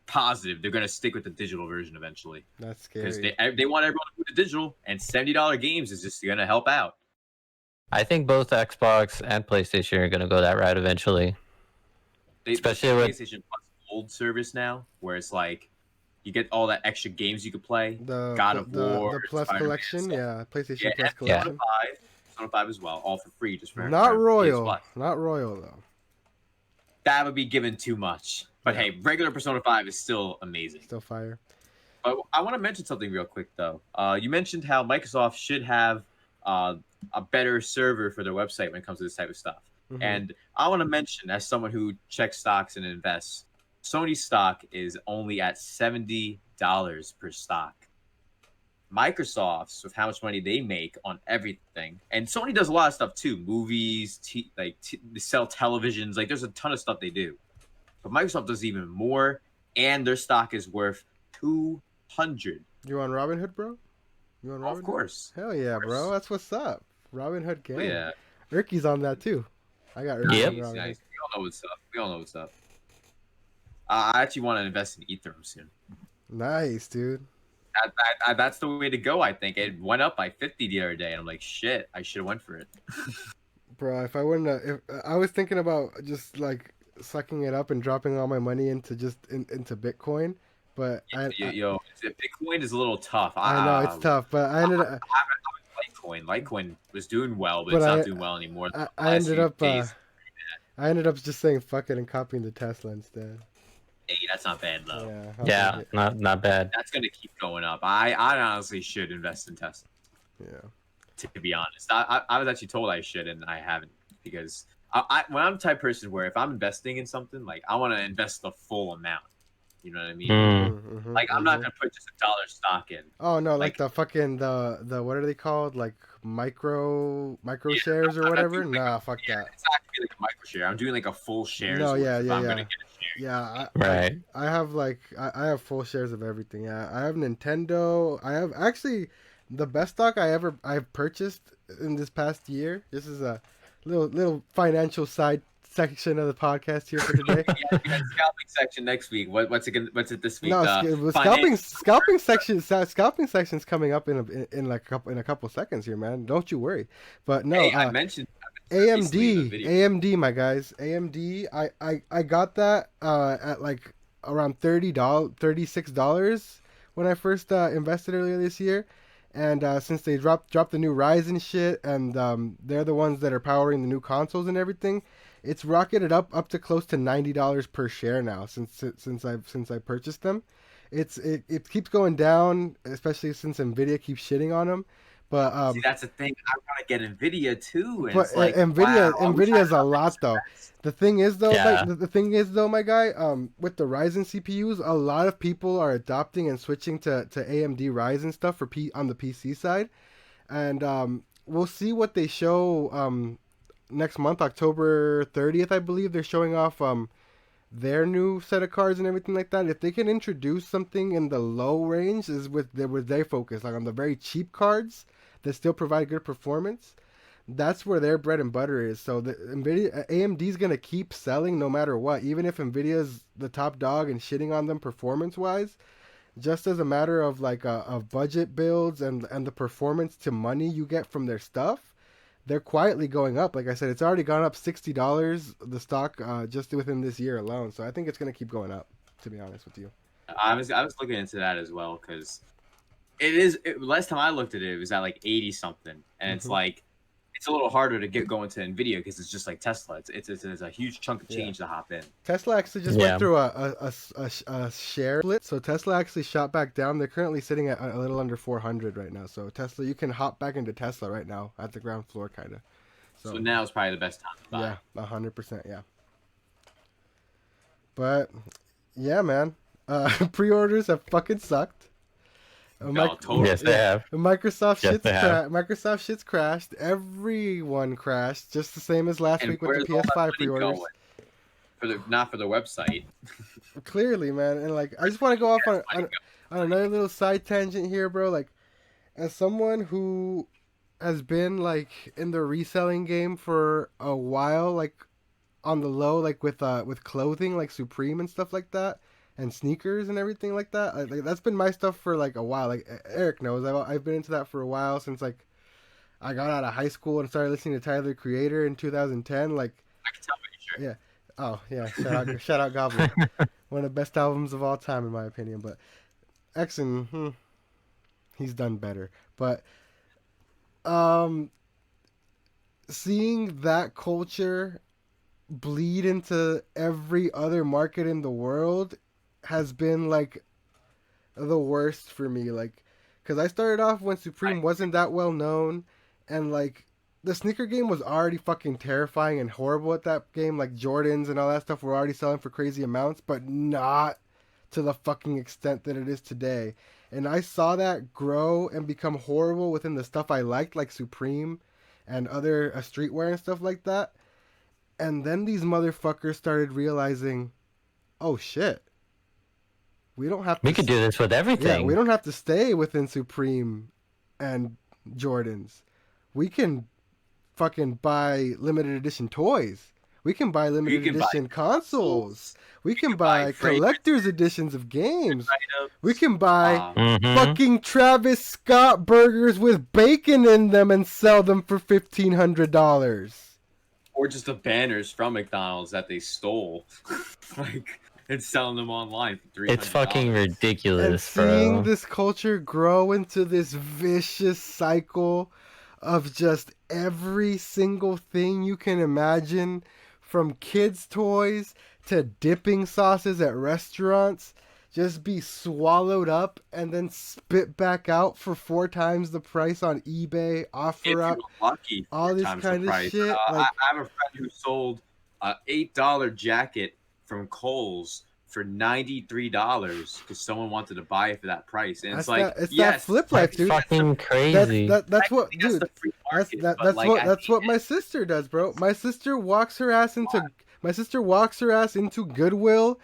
positive they're gonna stick with the digital version eventually That's because scary. they want everyone to move to digital, and $70 games is just gonna help out. I think both Xbox and PlayStation are gonna go that route eventually. Especially with- PlayStation Plus Gold service now, where it's like you get all that extra games you could play. The God of War, the Plus Spider-Man collection, stuff. yeah, PlayStation Yeah, Plus and collection. Persona 5 as well, all for free, just for Not for PS royal, Plus. not royal though. That would be given too much. But hey, regular Persona 5 is still amazing. Still fire. But I want to mention something real quick though. You mentioned how Microsoft should have a better server for their website when it comes to this type of stuff. Mhm. And I want to mention, as someone who checks stocks and invests, Sony's stock is only at $70 per stock. Microsoft's, with how much money they make on everything, and Sony does a lot of stuff too, movies, they sell televisions, like there's a ton of stuff they do. But Microsoft does even more, and their stock is worth 200. You on Robinhood, bro? You on Robinhood? Of course. Hell yeah, Of bro. course. That's what's up. Robinhood gang. Yeah. Ricky's on that too. I got Ricky Yep. on Nice, Robinhood. nice. We all know what's up. We all know what's up. I actually want to invest in Ethereum soon. Nice, dude. That's the way to go. I think it went up by 50 the other day, and I'm like, shit, I should have went for it. Bro, if I wouldn't have, if I was thinking about just like sucking it up and dropping all my money into into Bitcoin, but Bitcoin is a little tough. I know it's tough, but I ended up Litecoin was doing well, but But it's not I- doing well anymore. The I last ended few up days. I ended up just saying fuck it and copying the Tesla instead. Hey, that's not bad though. Yeah. I'll Yeah, take it. not bad. That's gonna keep going up. I honestly should invest in Tesla. Yeah. To be honest, I was actually told I should, and I haven't, because when I'm the type of person where if I'm investing in something, like I want to invest the full amount. You know what I mean? Mhm, Like I'm mhm. not gonna put just $1 stock in. Oh no, like like- the fucking the what are they called? Like micro shares or I'm not whatever? doing like Nah, fuck that. It's not gonna be like a micro share. I'm doing like a full share. No, yeah, if yeah, I'm yeah. gonna get a share. Yeah, Right. I have like I have full shares of everything. Yeah, I have Nintendo. I have actually the best stock I've purchased in this past year. This is a little financial side section of the podcast here for today. We got scalping section next week. What's it this week? No, scalping section's coming up in a couple seconds here, man. Don't you worry. But no, Hey, I mentioned AMD, my guys, AMD. I got that at like around $36 when I first invested earlier this year, and since they dropped the new Ryzen shit, and they're the ones that are powering the new consoles and everything, it's rocketed up to close to $90 per share now since I purchased them. It keeps going down, especially since Nvidia keeps shitting on them. But see, that's the thing. I want to get Nvidia too. And but it's like, Nvidia's a lot though. The thing is though, Yeah. the thing is though, my guy, with the Ryzen CPUs, a lot of people are adopting and switching to AMD Ryzen stuff for on the PC side, and we'll see what they show next month, October 30th, I believe. They're showing off their new set of cards and everything like that. If they can introduce something in the low range, is with their focus, like on the very cheap cards that still provide good performance. That's where their bread and butter is. So the AMD's gonna keep selling no matter what, even if Nvidia's the top dog and shitting on them performance wise. Just as a matter of like of budget builds and the performance to money you get from their stuff, they're quietly going up. Like I said, it's already gone up $60 the stock just within this year alone. So I think it's gonna keep going up. To be honest with you. I was looking into that as well because last time I looked at it, it was at like 80 something, and it's like it's a little harder to get going to Nvidia because it's just like Tesla. It's a huge chunk of change to hop in. Tesla actually just went through a share split, so Tesla actually shot back down. They're currently sitting at a little under 400 right now. So Tesla, you can hop back into Tesla right now at the ground floor, kind of. So now is probably the best time to buy. Yeah, 100%. Yeah. But yeah, man, pre-orders have fucking sucked. Totally. Yes, they have. Microsoft shit's crashed. Everyone crashed, just the same as last week with the PS5 pre-orders. Not for the website. Clearly, man, and like I just want to go off on another little side tangent here, bro. Like, as someone who has been like in the reselling game for a while, like on the low, like with clothing, like Supreme and stuff like that, and sneakers and everything like that. Like, that's been my stuff for like a while. Like Eric knows, I've been into that for a while since like I got out of high school and started listening to Tyler the Creator in 2010. Like, I can tell by your shirt. yeah. Oh yeah, shout out Goblin. One of the best albums of all time in my opinion. But Exon, he's done better. But seeing that culture bleed into every other market in the world has been like the worst for me. Like, because I started off when Supreme wasn't that well known, and like the sneaker game was already fucking terrifying and horrible at that game. Like Jordans and all that stuff were already selling for crazy amounts, but not to the fucking extent that it is today. And I saw that grow and become horrible within the stuff I liked, like Supreme and other streetwear and stuff like that. And then these motherfuckers started realizing, oh shit, we could do this with everything. Yeah, we don't have to stay within Supreme and Jordans. We can fucking buy limited edition toys. We can buy limited edition consoles. We can buy collector's editions of games. We can buy fucking Travis Scott burgers with bacon in them and sell them for $1,500. Or just the banners from McDonald's that they stole. Like, and selling them online for $300. It's fucking ridiculous, and seeing this culture grow into this vicious cycle of just every single thing you can imagine, from kids' toys to dipping sauces at restaurants, just be swallowed up and then spit back out for 4 times the price on eBay, offer up, lucky, all this kind of shit. Like, I have a friend who sold an $8 jacket from Kohl's for $93 because someone wanted to buy it for that price, and it's like that flip life, dude. Fucking crazy. That's what, dude. That's what my sister does, bro. My sister walks her ass into Goodwill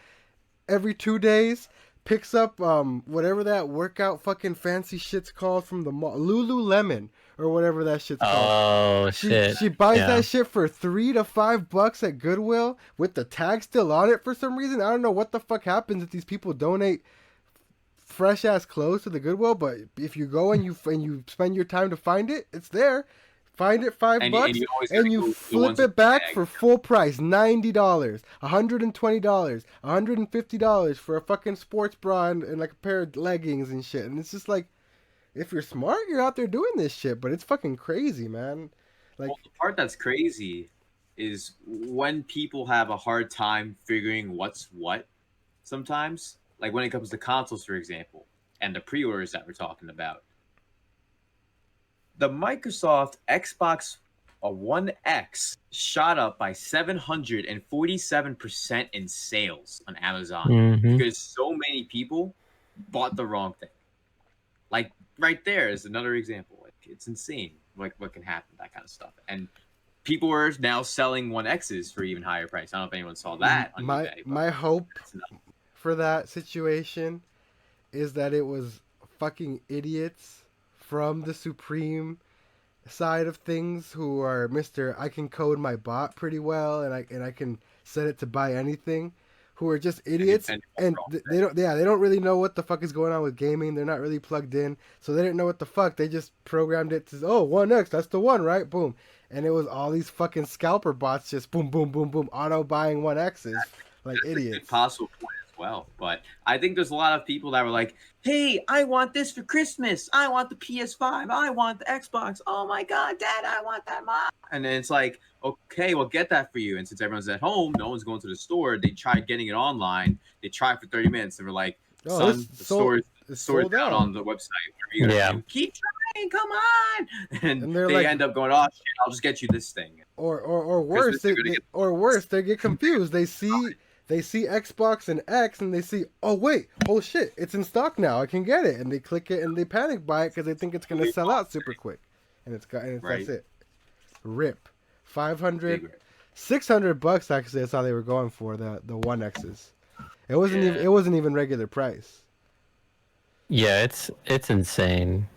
every 2 days, picks up whatever that workout fucking fancy shit's called from the mall, Lululemon, or whatever that shit's called. Oh She shit. she buys Yeah. that shit for $3 to $5 at Goodwill with the tag still on it for some reason. I don't know what the fuck happens if these people donate fresh ass clothes to the Goodwill, but if you go and you spend your time to find it, it's there. Find it $5 And you always and gotta you go the flip ones with it back tag. for full price, $90, $120, $150 for a fucking sports bra and like a pair of leggings and shit. And it's just like, if you're smart, you're out there doing this shit, but it's fucking crazy, man. Like, Well, the part that's crazy is when people have a hard time figuring what's what sometimes. Like when it comes to consoles, for example, and the pre-orders that we're talking about. The Microsoft Xbox One X shot up by 747% in sales on Amazon Mhm. because so many people bought the wrong thing. Like right there is another example. Like it's insane what can happen, that kind of stuff. And people are now selling One X's for even higher price. I don't know if anyone saw that on my eBay. but my hope that's nuts. for that situation is that it was fucking idiots from the Supreme side of things who are Mr. I can code my bot pretty well and I can set it to buy anything, who are just idiots and they don't really know what the fuck is going on with gaming. They're not really plugged in, so they didn't know what the fuck. They just programmed it to, oh, One X, that's the one, right? Boom. And it was all these fucking scalper bots just boom boom boom boom auto buying One X's like That's a idiots. good possible point as well. But I think there's a lot of people that were like, hey, I want this for Christmas. I want the PS5. I want the Xbox. Oh my God, Dad, I want that, Mom. And then it's like, okay, we'll get that for you. And since everyone's at home, no one's going to the store. They try getting it online. They try for 30 minutes and we're like, Oh, son, it's the sold- store's sold out out. on the website. What are you gonna Yeah. do? Keep trying, come on. And they're they like- end up going, oh shit, I'll just get you this thing. Or worse, they're gonna they get confused. They see Xbox and X, and they see, oh wait, oh shit, it's in stock now. I can get it, and they click it and they panic buy it because they think it's gonna sell out super quick, and Right. that's it. Rip, 500, Big rip. $600 actually. That's how they were going for the One X's. It wasn't Yeah. even it wasn't even regular price. Yeah, it's insane.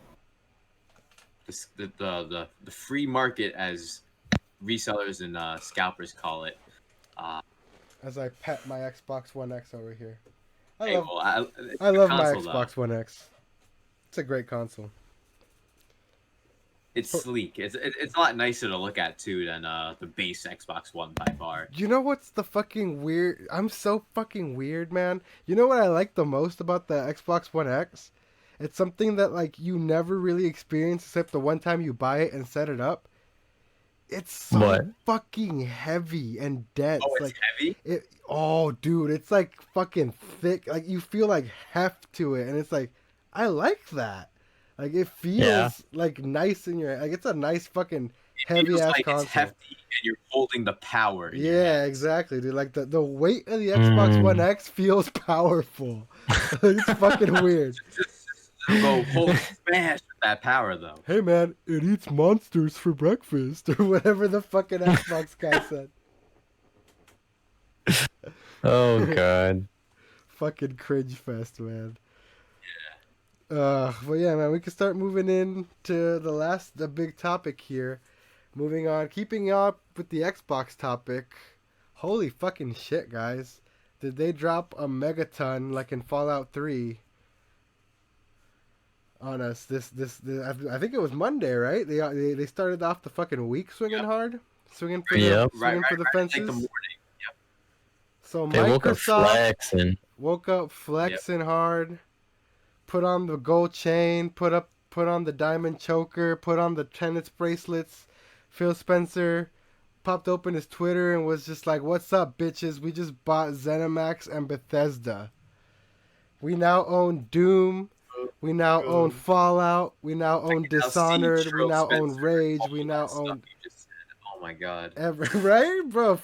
The free market, as resellers and scalpers call it. As I pet my Xbox One X over here, I Hey, love well, it's I a good love my console, though. Xbox One X. It's a great console. It's sleek. It's a lot nicer to look at too than the base Xbox One by far. You know what's the fucking weird? I'm so fucking weird, man. You know what I like the most about the Xbox One X? It's something that like you never really experience except the one time you buy it and set it up. It's so What? fucking heavy and dense. Oh, it's like heavy. oh, dude, it's like fucking thick. Like you feel like heft to it, and it's like I like that. Like it feels Yeah. like nice in your like it's a nice fucking It heavy feels ass like console. it's hefty, and you're holding the power. in your Yeah, hands. exactly, dude. Like the weight of the Xbox One X feels powerful. It's fucking weird. Just go full smash with that power, though. Hey man, it eats monsters for breakfast or whatever the fucking Xbox guy said. Oh god. Fucking cringe fest, man. But yeah, man, we can start moving into the big topic here. Moving on, keeping up with the Xbox topic. Holy fucking shit, guys! Did they drop a megaton like in Fallout 3 on us? This I think it was Monday, right? They started off the fucking week swinging hard, swinging for Yep. the swinging for the Like fences. the morning. So They woke up Microsoft flexing. woke up flexing hard, put on the gold chain, put on the diamond choker, put on the tennis bracelets. Phil Spencer popped open his Twitter and was just like, "What's up, bitches? We just bought ZeniMax and Bethesda. We now own Doom. We now own Fallout. We now own I can now see Dishonored. We Trill now own Spencer, Rage. all We that now stuff own you just said. Oh my god. right, bro.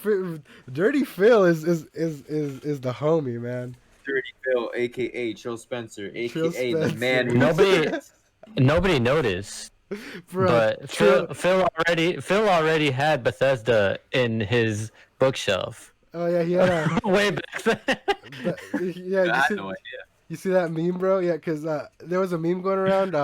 Dirty Phil is the homie, man. Dirty Phil, aka Trill Spencer, aka Trill the Spencer. man who Nobody noticed. Bro, But Phil already had Bethesda in his bookshelf. Oh yeah, he had a. Way back then. Yeah, I had no idea. you see that meme, bro? Yeah, because there was a meme going around.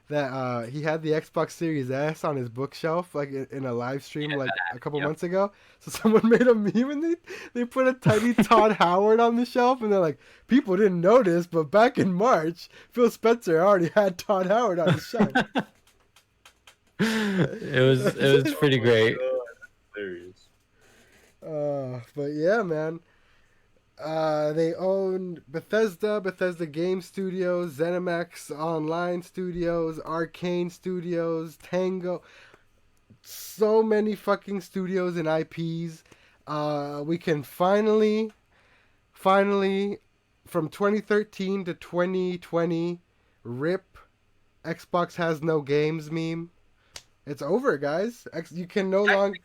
that he had the Xbox Series S on his bookshelf, like in a live stream, like a couple months ago. So someone made a meme and they put a tiny Todd Howard on the shelf, and they're like, people didn't notice, but back in March, Phil Spencer already had Todd Howard on the shelf. It was pretty great. Hilarious. But yeah, man. They own Bethesda Game Studios, ZeniMax Online Studios, Arcane Studios, Tango. So many fucking studios and IPs. We can finally, from 2013 to 2020, rip Xbox has no games meme. It's over, guys. You can no longer.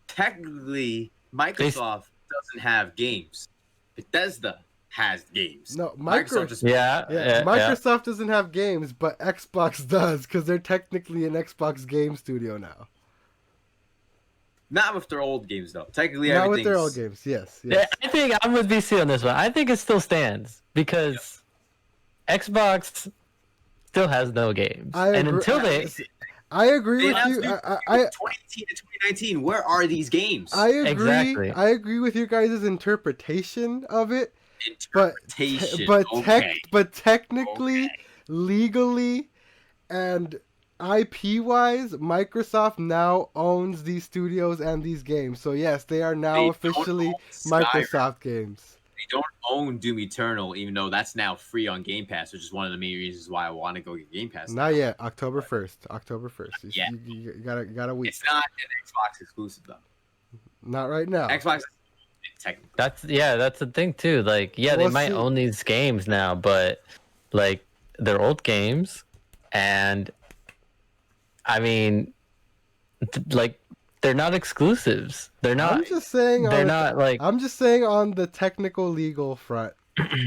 Technically, Microsoft doesn't have games. Bethesda has games. No, Microsoft just Microsoft doesn't have games, but Xbox does because they're technically an Xbox game studio now. not with their old games though. Technically, not with their old games. Yes. Yeah, I think I'm with VC on this one. I think it still stands because Xbox still has no games, and until they. I agree with you. 2018 to 2019. Where are these games? I agree. Exactly. I agree with you guys' interpretation of it. Interpretation. But technically, legally, and IP-wise, Microsoft now owns these studios and these games. So yes, they are now officially Microsoft games. They don't own Doom Eternal, even though that's now free on Game Pass, which is one of the main reasons why I want to go get Game Pass. Not yet. October 1st. October 1st. Yeah. You got a week. It's not an Xbox exclusive though. Not right now. Xbox technically. That's the thing too. Like, they might own these games now, but like they're old games, and I mean, like they're not exclusives. They're not. I'm just saying. They're not like. I'm just saying on the technical legal front,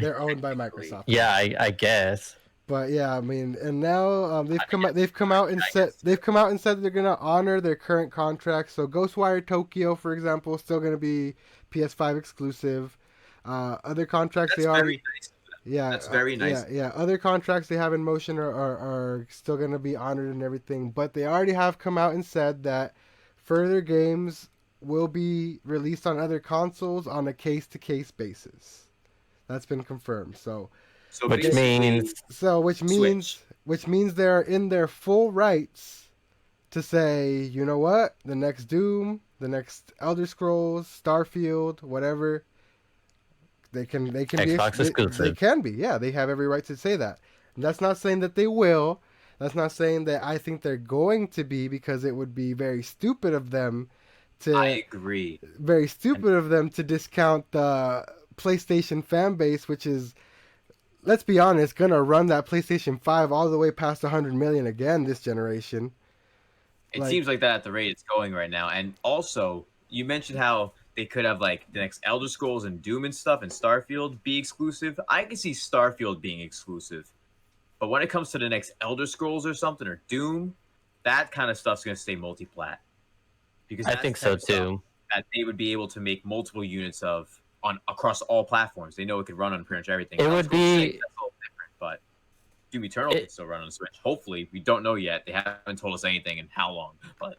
they're owned by Microsoft. Yeah, I guess. But yeah, I mean, and now they've come out and said they're gonna honor their current contracts. So Ghostwire Tokyo, for example, is still gonna be PS5 exclusive. Other contracts That's they already. nice. Yeah, that's very nice. Yeah. Other contracts they have in motion are still gonna be honored and everything. But they already have come out and said that further games will be released on other consoles on a case-to-case basis. That's been confirmed. Which means they're in their full rights to say, you know what, the next Doom, the next Elder Scrolls, Starfield, whatever, they can Xbox be exclusive. They can be, yeah. They have every right to say that. And that's not saying that they will. That's not saying that I think they're going to be, because it would be very stupid of them to. I agree. Very stupid of them to discount the PlayStation fan base, which is, let's be honest, gonna run that PlayStation 5 all the way past 100 million again this generation. It seems like that at the rate it's going right now. And also, you mentioned how they could have like the next Elder Scrolls and Doom and stuff and Starfield be exclusive. I can see Starfield being exclusive. But when it comes to the next Elder Scrolls or something, or Doom, that kind of stuff's going to stay multi-plat. Because I think so too. That they would be able to make multiple units of across all platforms. They know it could run on pretty much everything. It would be that's a little different, but Doom Eternal can still run on the Switch. Hopefully, we don't know yet. They haven't told us anything in how long, but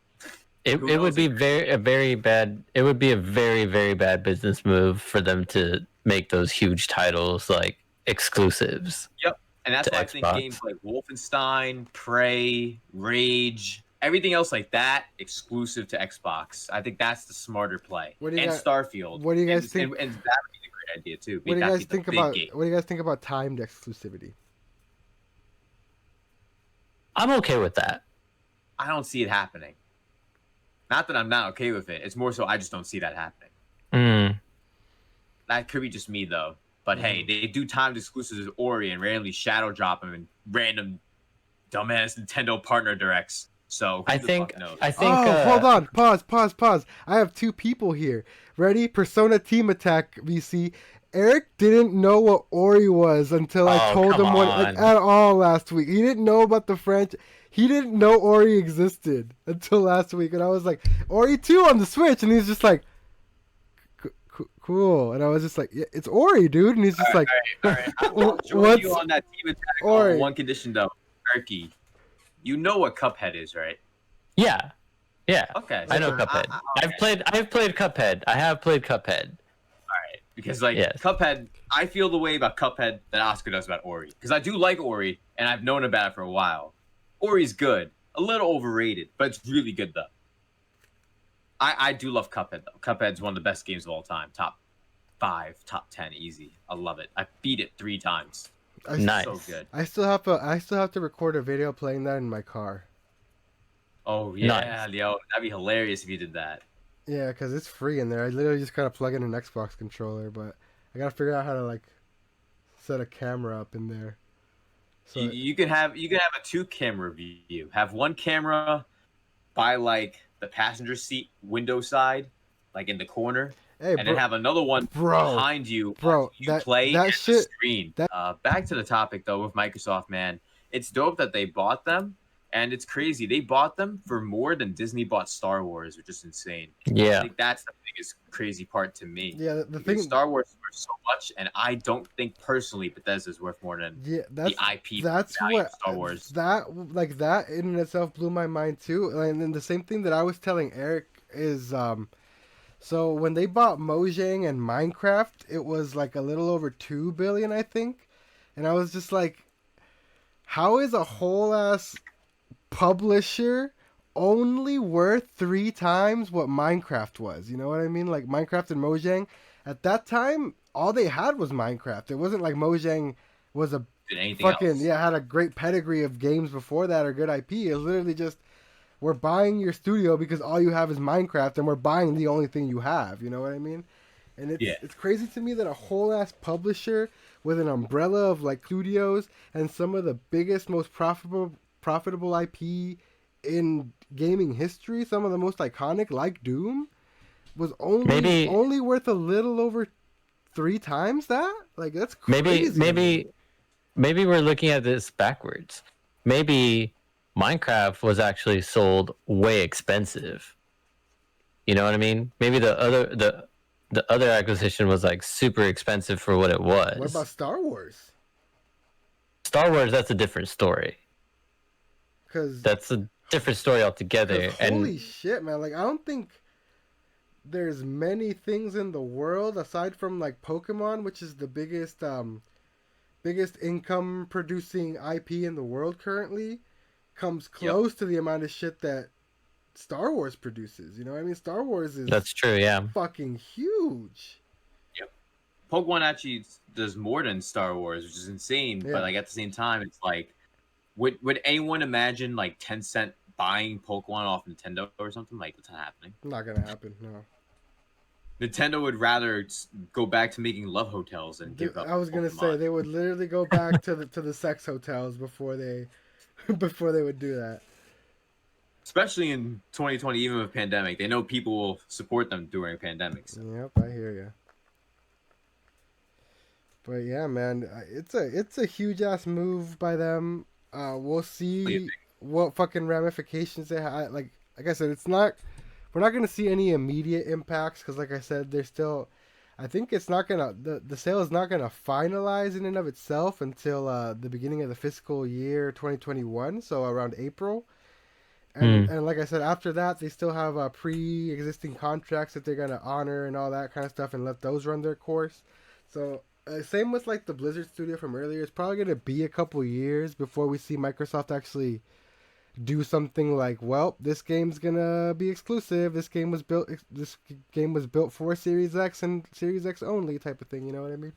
it would be very bad. It would be a very, very bad business move for them to make those huge titles like exclusives. Yep. And that's why I think Xbox. games like Wolfenstein, Prey, Rage, everything else like that, exclusive to Xbox. I think that's the smarter play. Starfield. What do you guys think? And that would be a great idea too. What do you guys think about timed exclusivity? I'm okay with that. I don't see it happening. Not that I'm not okay with it. It's more so I just don't see that happening. That could be just me though. But hey, they do timed exclusives with Ori and randomly shadow drop them in random dumbass Nintendo partner directs. So I think. Hold on. Pause. I have two people here. Ready? Persona Team Attack VC. Eric didn't know what Ori was until I told him at all last week. He didn't know about the French. He didn't know Ori existed until last week, and I was like, Ori 2 on the Switch, and he's just like, cool. And I was just like, yeah, it's Ori, dude. And he's just all right. I'll join you on that Team Attack on one condition though. Turkey. You know what Cuphead is, right? Yeah, yeah. Okay. I know Okay. Cuphead. Okay. I've played Cuphead. I have played Cuphead. Because like Yes. Cuphead, I feel the way about Cuphead that Oscar does about Ori. Because I do like Ori, and I've known about it for a while. Ori's good, a little overrated, but it's really good though. I do love Cuphead though. Cuphead's one of the best games of all time. Top 5, top 10, easy. I love it. I beat it 3 times. Nice. So good. I still have to record a video playing that in my car. Oh yeah, Nice. yo, that'd be hilarious if you did that. Yeah, because it's free in there. I literally just gotta plug in an Xbox controller, but I gotta figure out how to like set a camera up in there. So You can have a 2-camera view. Have one camera by like the passenger seat window side, like in the corner, hey, and then have another one bro, behind you. bro, You that play that at shit. the screen. that- Back to the topic though with Microsoft, man. It's dope that they bought them, and it's crazy. They bought them for more than Disney bought Star Wars, which is insane. I Yeah. think that's the biggest crazy part to me. Yeah, the Because thing. Star Wars is worth so much, and I don't think personally Bethesda's worth more than Yeah, that's the IP. that's value of what Star Wars. that in and itself blew my mind too. And then the same thing that I was telling Eric is so when they bought Mojang and Minecraft, it was like a little over 2 billion, I think. And I was just like, how is a whole ass publisher only worth 3 times what Minecraft was? You know what I mean? Like Minecraft and Mojang at that time, all they had was Minecraft. It wasn't like Mojang was a Than anything fucking else. had a great pedigree of games before that or good IP. It's literally just we're buying your studio because all you have is Minecraft, and we're buying the only thing you have. You know what I mean? And it's crazy to me that a whole ass publisher with an umbrella of like studios and some of the biggest, most profitable IP in gaming history, some of the most iconic, like Doom, was only worth a little over 3 times that. Like that's crazy. Maybe we're looking at this backwards. Maybe Minecraft was actually sold way expensive. You know what I mean? Maybe the other acquisition was like super expensive for what it was. What about Star Wars? Star Wars? That's a different story. Because That's a different story altogether. holy shit, man! Like I don't think there's many things in the world aside from like Pokemon, which is the biggest income producing IP in the world currently, comes close to the amount of shit that Star Wars produces. You know what I mean? Star Wars is That's true. Yeah. fucking huge. Pokemon actually does more than Star Wars, which is insane. Yeah. But like at the same time, it's like, would anyone imagine like Tencent buying Pokemon off Nintendo or something? Like that's not happening. Not gonna happen. No. Nintendo would rather go back to making love hotels and give up. I was gonna Pokemon. say they would literally go back to the sex hotels before they would do that. Especially in 2020, even with pandemic, they know people will support them during pandemics. Yep, I hear you. But yeah, man, it's a huge ass move by them. We'll What do you see think? what fucking ramifications they have. Like I said, we're not gonna see any immediate impacts because, like I said, they're still. I think it's not gonna the sale is not gonna finalize in and of itself until the beginning of the fiscal year 2021, so around April. And like I said, after that, they still have pre-existing contracts that they're gonna honor and all that kind of stuff, and let those run their course. So same with like the Blizzard studio from earlier. It's probably gonna be a couple years before we see Microsoft actually do something like, well, this game's gonna be exclusive. This game was built for Series X and Series X only type of thing. You know what I mean?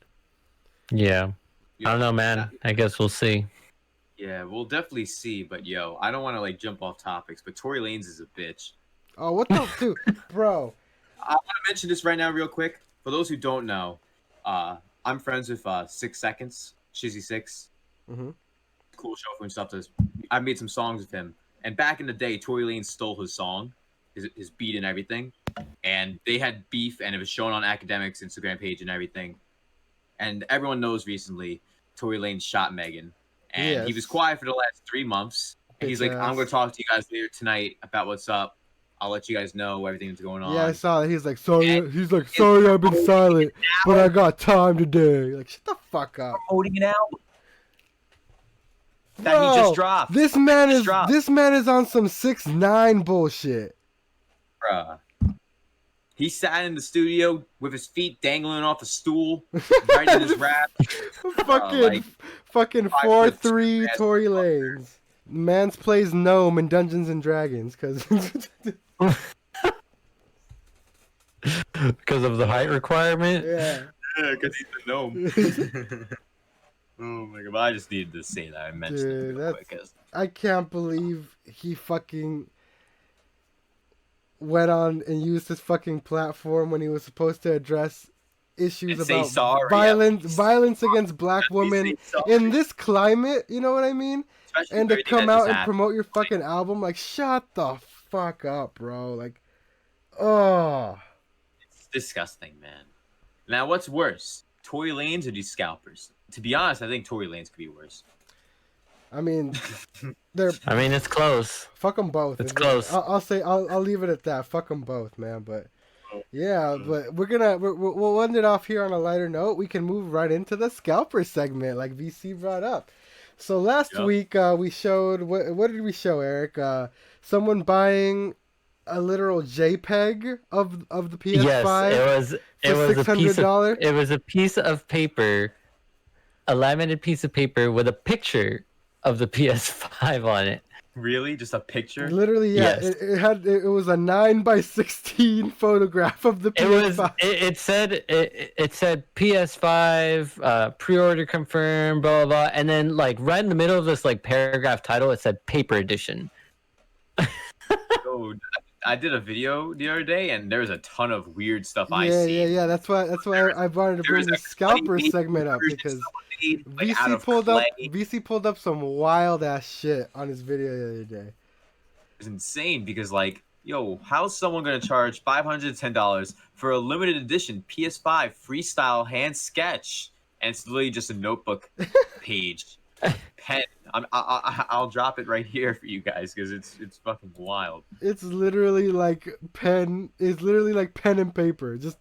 Yeah. I don't know, man. I guess we'll see. Yeah, we'll definitely see. But yo, I don't want to like jump off topics, but Tory Lanez is a bitch. Oh, what the dude, bro? I want to mention this right now, real quick. For those who don't know, I'm friends with 6 Seconds, Shizzy 6. Mm-hmm. Cool show and stuff. I've made some songs with him. And back in the day, Tory Lanez stole his song, his beat and everything. And they had beef, and it was shown on Academic's Instagram page and everything. And everyone knows recently, Tory Lanez shot Megan. And he was quiet for the last 3 months. And he's like, I'm going to talk to you guys later tonight about what's up. I'll let you guys know everything that's going on. Yeah, I saw that. He's like, sorry. He's like, sorry, I've been silent, but I got time today. Like, shut the fuck up. Promoting an album. that he just dropped. This man Just is dropped. this man is on some 6ix9ine bullshit. Bruh. He sat in the studio with his feet dangling off a stool, writing his rap. Fucking 4-3 Tory Lanez. Mans plays gnome in Dungeons and Dragons because Because of the height requirement. yeah. Yeah, because he's a gnome. Oh my god! I just needed to say that. I mentioned it Dude, real quick. 'Cause I can't believe he fucking went on and used his fucking platform when he was supposed to address issues And say about sorry, violence against black women in this climate, you know what I mean? especially And to everything come that out just and happened. promote your fucking album, like, shut the fuck up, bro. Like, oh. It's disgusting, man. Now, what's worse, Tory Lanez or these scalpers? To be honest, I think Tory Lanez could be worse. I mean, they're I mean, it's close. fuck them both. It's close. I'll leave it at that. Fuck them both, man. But yeah, but we'll end it off here on a lighter note. We can move right into the scalper segment, like VC brought up. So last week we showed what did we show, Eric? Someone buying a literal JPEG of the PS5. Yes, it was $600. It was a piece of paper, a laminated piece of paper with a picture of the PS5 on it. Really? Just a picture? Literally, yeah. Yes. It was a 9x16 photograph of the PS5. It said PS5 pre-order confirmed, blah blah blah, and then like right in the middle of this like paragraph title, it said paper edition. Oh, I did a video the other day, and there's a ton of weird stuff I see. Yeah. That's why I wanted to bring the scalper segment up because VC pulled up some wild ass shit on his video the other day. It's insane because, like, yo, how's someone gonna charge $510 for a limited edition PS5 freestyle hand sketch? And it's literally just a notebook page, pen. I'll drop it right here for you guys because it's fucking wild. It's literally like pen. It's literally like pen and paper. Just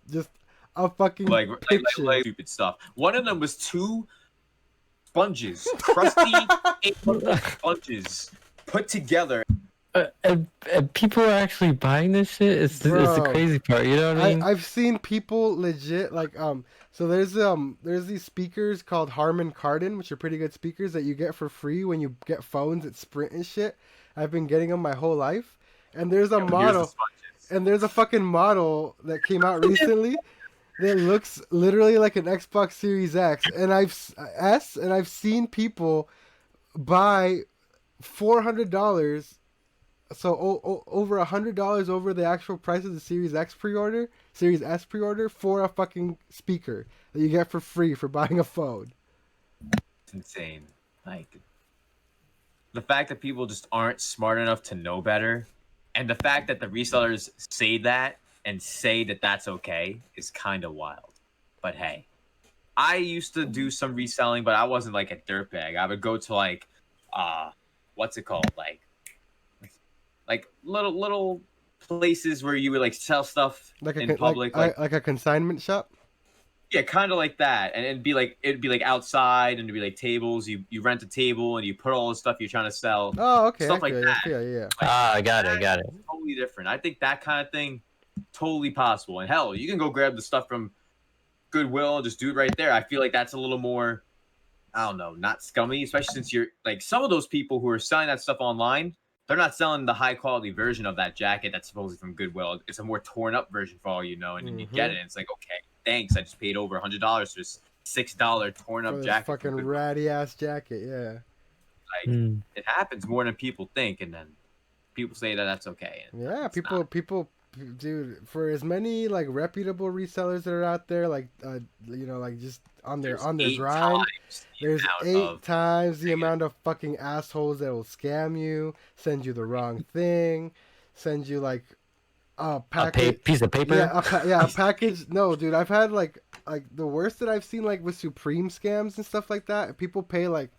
a fucking picture. Like stupid stuff. One of them was two sponges, crusty sponges put together. And people are actually buying this shit. It's the crazy part. You know what I mean? I've seen people legit like So there's these speakers called Harman Kardon, which are pretty good speakers that you get for free when you get phones at Sprint and shit. I've been getting them my whole life, and there's a model, and there's a fucking model that came out recently that looks literally like an Xbox Series X, and I've seen people buy $400. So over $100 over the actual price of the Series S pre-order for a fucking speaker that you get for free for buying a phone. It's insane. Like the fact that people just aren't smart enough to know better, and the fact that the resellers say that and say that that's okay is kind of wild. But hey, I used to do some reselling, but I wasn't like a dirtbag. I would go to like, what's it called, like little places where you would like sell stuff Like in public, like a consignment shop. yeah, kind of like that. And it'd be like outside, and it'd be like tables. You rent a table and you put all the stuff you're trying to sell. Oh, okay. Stuff like that. Yeah. I got it. Totally different. I think that kind of thing, totally possible. And hell, you can go grab the stuff from Goodwill and just do it right there. I feel like that's a little more, I don't know, not scummy, especially since you're like some of those people who are selling that stuff online. They're not selling the high quality version of that jacket that's supposedly from Goodwill. It's a more torn up version for all you know, and then you get it. And it's like, okay, thanks. I just paid over $100 for this $6 torn up jacket. Fucking ratty ass jacket, yeah. Like it happens more than people think, and then people say that that's okay. And yeah, people, dude. For as many like reputable resellers that are out there, like like just on their grind. There's 8 times the amount of fucking assholes that will scam you, send you the wrong thing, send you like a piece of paper. Yeah, a package. No, dude, I've had like the worst that I've seen like with Supreme scams and stuff like that. People pay like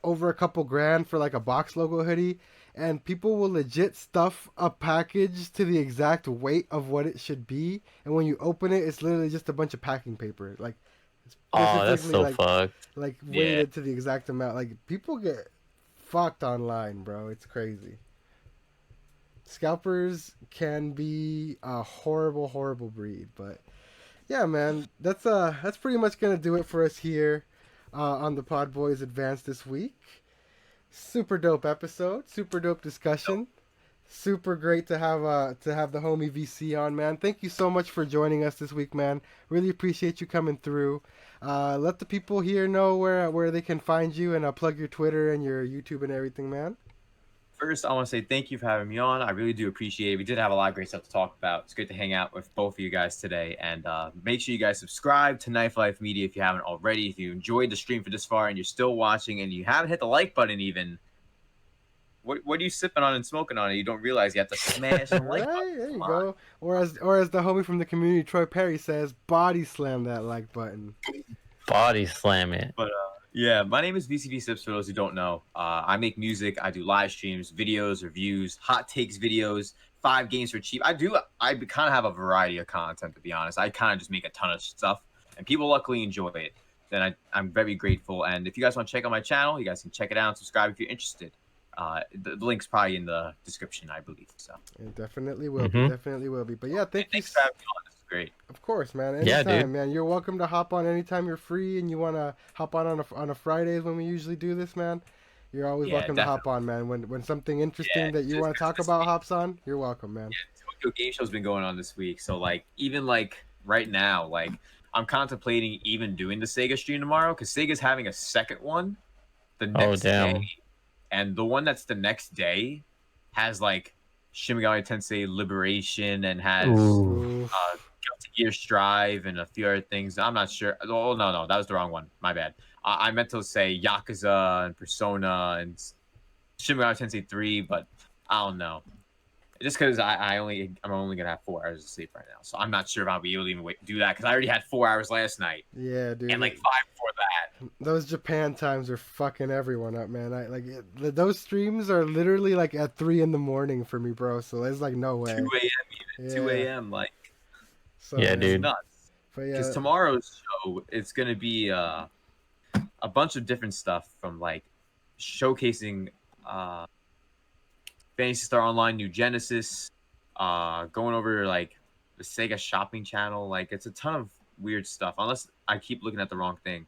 over a couple grand for like a box logo hoodie, and people will legit stuff a package to the exact weight of what it should be, and when you open it, it's literally just a bunch of packing paper. Like Oh, that's Specifically, so fucked. like Yeah. weighted to the exact amount. Like people get fucked online, bro. It's crazy. Scalpers can be a horrible, horrible breed, but yeah, man, that's pretty much gonna do it for us here on the PodBoyz Advance this week. Super dope episode, super dope discussion. Super great to have the homie VC on, man. Thank you so much for joining us this week, man. Really appreciate you coming through. Let the people here know where they can find you, and plug your Twitter and your YouTube and everything, man. First, I want to say thank you for having me on. I really do appreciate it. We did have a lot of great stuff to talk about. It's great to hang out with both of you guys today. And make sure you guys subscribe to Knife Life Media if you haven't already. If you enjoyed the stream for this far and you're still watching and you haven't hit the like button even, what are you sipping on and smoking on? And you don't realize you have to smash the like Right, button. there you Come go. Or as the homie from the community, Troy Perry, says, body slam that like button. Body slam it. But yeah, my name is VCiPz. For those who don't know, I make music. I do live streams, videos, reviews, hot takes videos, 5 games for cheap. I kind of have a variety of content, to be honest. I kind of just make a ton of stuff, and people luckily enjoy it. Then I'm very grateful. And if you guys want to check out my channel, you guys can check it out and subscribe if you're interested. The link's probably in the description, I believe. So It definitely will be. Mhm. Definitely will be. But yeah, thank you. thanks for having me on. This is great. Of course, man. Yeah, Anytime, dude. man. You're welcome to hop on anytime you're free and you want to hop on a Fridays when we usually do this, man. You're always Yeah, welcome to hop on, man. When something interesting Yeah, that you just want to talk this about week. hops on, you're welcome, man. Tokyo Game Show's been going on this week, so like even like right now, like I'm contemplating even doing the Sega stream tomorrow because Sega's having a second one the next damn. day, and the one that's the next day has like Shin Megami Tensei Liberation and has Ooh. Oof. Guilty Gear Strive and a few other things. I'm not sure. Oh no, that was the wrong one. My bad. I meant to say Yakuza and Persona and Shin Megami Tensei 3, but I don't know. Just because I'm only gonna have 4 hours of sleep right now, so I'm not sure if I'll be able to even do that because I already had 4 hours last night Yeah, dude. and like 5 before that. Those Japan times are fucking everyone up, man. Those streams are literally like at 3 in the morning for me, bro. So there's like no way. 2 a.m. even 2 a.m. like So, Yeah, man, dude. it's nuts. But yeah, Because tomorrow's show, it's gonna be a bunch of different stuff from like showcasing Fantasy Star Online New Genesis, going over like the Sega shopping channel. Like it's a ton of weird stuff. Unless I keep looking at the wrong thing,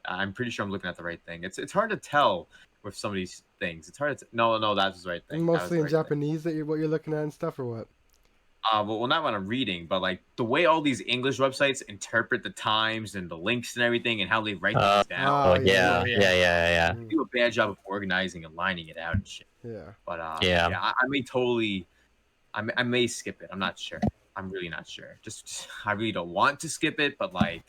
I'm pretty sure I'm looking at the right thing. It's hard to tell with some of these things. It's hard to no, that's the right thing. That was mostly the in right thing. Japanese what you're looking at and stuff, or what? Well, not when I'm reading, but like the way all these English websites interpret the times and the links and everything, and how they write things down. Oh, yeah. yeah. They do a bad job of organizing and lining it out and shit. Yeah. But Yeah. I may totally, I may skip it. I'm not sure. I'm really not sure. Just I really don't want to skip it, but like,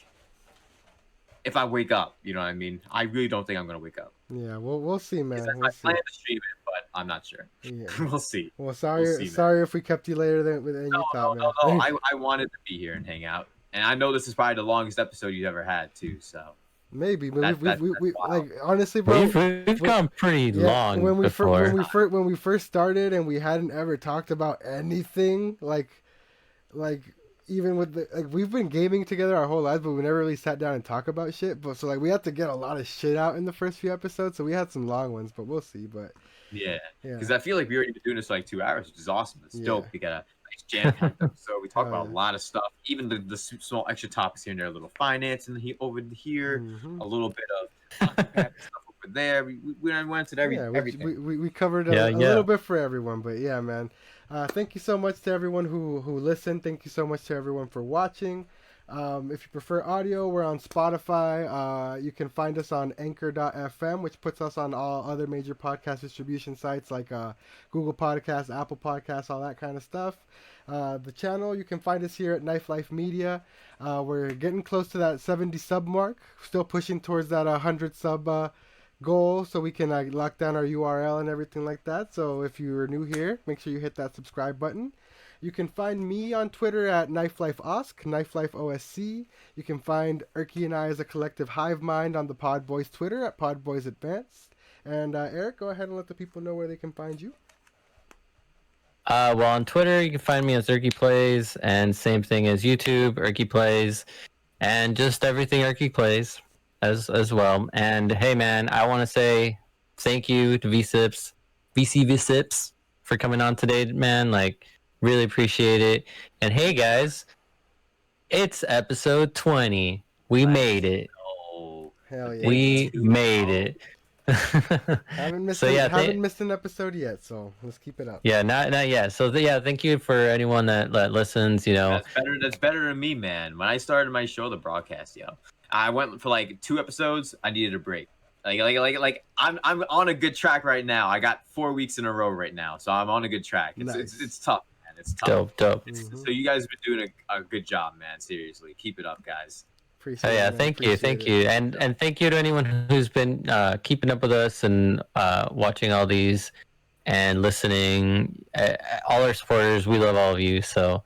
if I wake up, you know what I mean. I really don't think I'm gonna wake up. Yeah, we'll see, man. I We'll see. plan to stream it, but I'm not sure. Yeah. We'll see. Well, sorry, We'll see, man. sorry if we kept you later than you No, thought, no. man. I wanted to be here and hang out, and I know this is probably the longest episode you've ever had too. So Maybe, but That's we wild. like honestly, bro. We've gone pretty long when we before. when we first started and we hadn't ever talked about anything like even with we've been gaming together our whole lives, but we never really sat down and talk about shit. But so we had to get a lot of shit out in the first few episodes, so we had some long ones, but we'll see. But yeah, yeah, because I feel like we already been doing this for like 2 hours, which is awesome. It's Yeah. dope. We got a nice jam-packed episode. We talk Oh, about yeah. a lot of stuff, even the small extra topics here and there, a little finance and over here, Mhm. a little bit of stuff over there. We went into everything. We covered a Yeah. little bit for everyone, but yeah, man. Thank you so much to everyone who listened. Thank you so much to everyone for watching. If you prefer audio, we're on Spotify. You can find us on Anchor.fm, which puts us on all other major podcast distribution sites like Google Podcasts, Apple Podcasts, all that kind of stuff. The channel, you can find us here at Knife Life Media. We're getting close to that 70 sub mark. Still pushing towards that 100 sub goal so we can lock down our URL and everything like that. So if you're new here, make sure you hit that subscribe button. You can find me on Twitter at KnifeLifeOSC, KnifeLifeOSC. You can find Erky and I as a collective hive mind on the PodBoyz Twitter at PodBoyz Advanced. And Eric, go ahead and let the people know where they can find you. Well, on Twitter, you can find me as Erky Plays, and same thing as YouTube, Erky Plays. and just everything Erky plays as well. And hey, man, I want to say thank you to VCiPz for coming on today, man. Like, really appreciate it. And hey, guys, it's episode 20. We made it. Oh, Hell yeah. We made it. Haven't missed, So, yeah, haven't missed an episode yet, so let's keep it up. Yeah, not yet. So yeah, thank you for anyone that listens. You know, that's better than me, man. When I started my show, the broadcast, I went for like 2 episodes. I needed a break. Like I'm on a good track right now. I got 4 weeks in a row right now, so I'm on a good track. It's tough, man. It's tough. Dope. So you guys have been doing a good job, man. Seriously, keep it up, guys. Appreciate Oh yeah, it, thank you, and thank you to anyone who's been keeping up with us and watching all these and listening. All our supporters, we love all of you. So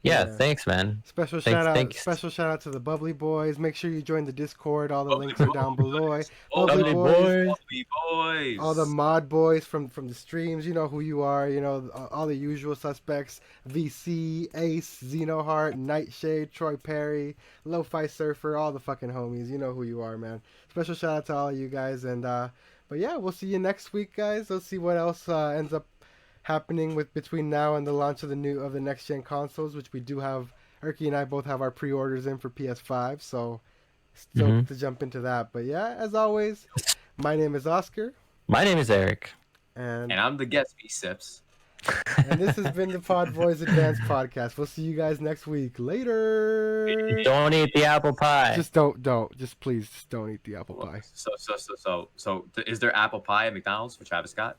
yeah. Thanks, man. Special Thanks, shout out to the Bubbly Boys. Make sure you join the Discord. All the links are down below. Bubbly Boys. All the mod boys from the streams, you know who you are. You know all the usual suspects: VC, Ace, Xenoheart, Nightshade, Troy Perry, Lo-Fi Surfer, all the fucking homies. You know who you are, man. Special shout out to all of you guys, and but yeah, we'll see you next week, guys. Let's see what else ends up happening with between now and the launch of the next gen consoles, which we do have. Erky and I both have our pre-orders in for PS5, so stoked to jump into that. But yeah, as always, my name is Oscar. My name is Eric. And I'm the guest, VCiPz. And this has been the PodBoyz Advanced Podcast. We'll see you guys next week. Later. Don't eat the apple pie. Just don't. Just please, just don't eat the apple pie. So, is there apple pie at McDonald's for Travis Scott?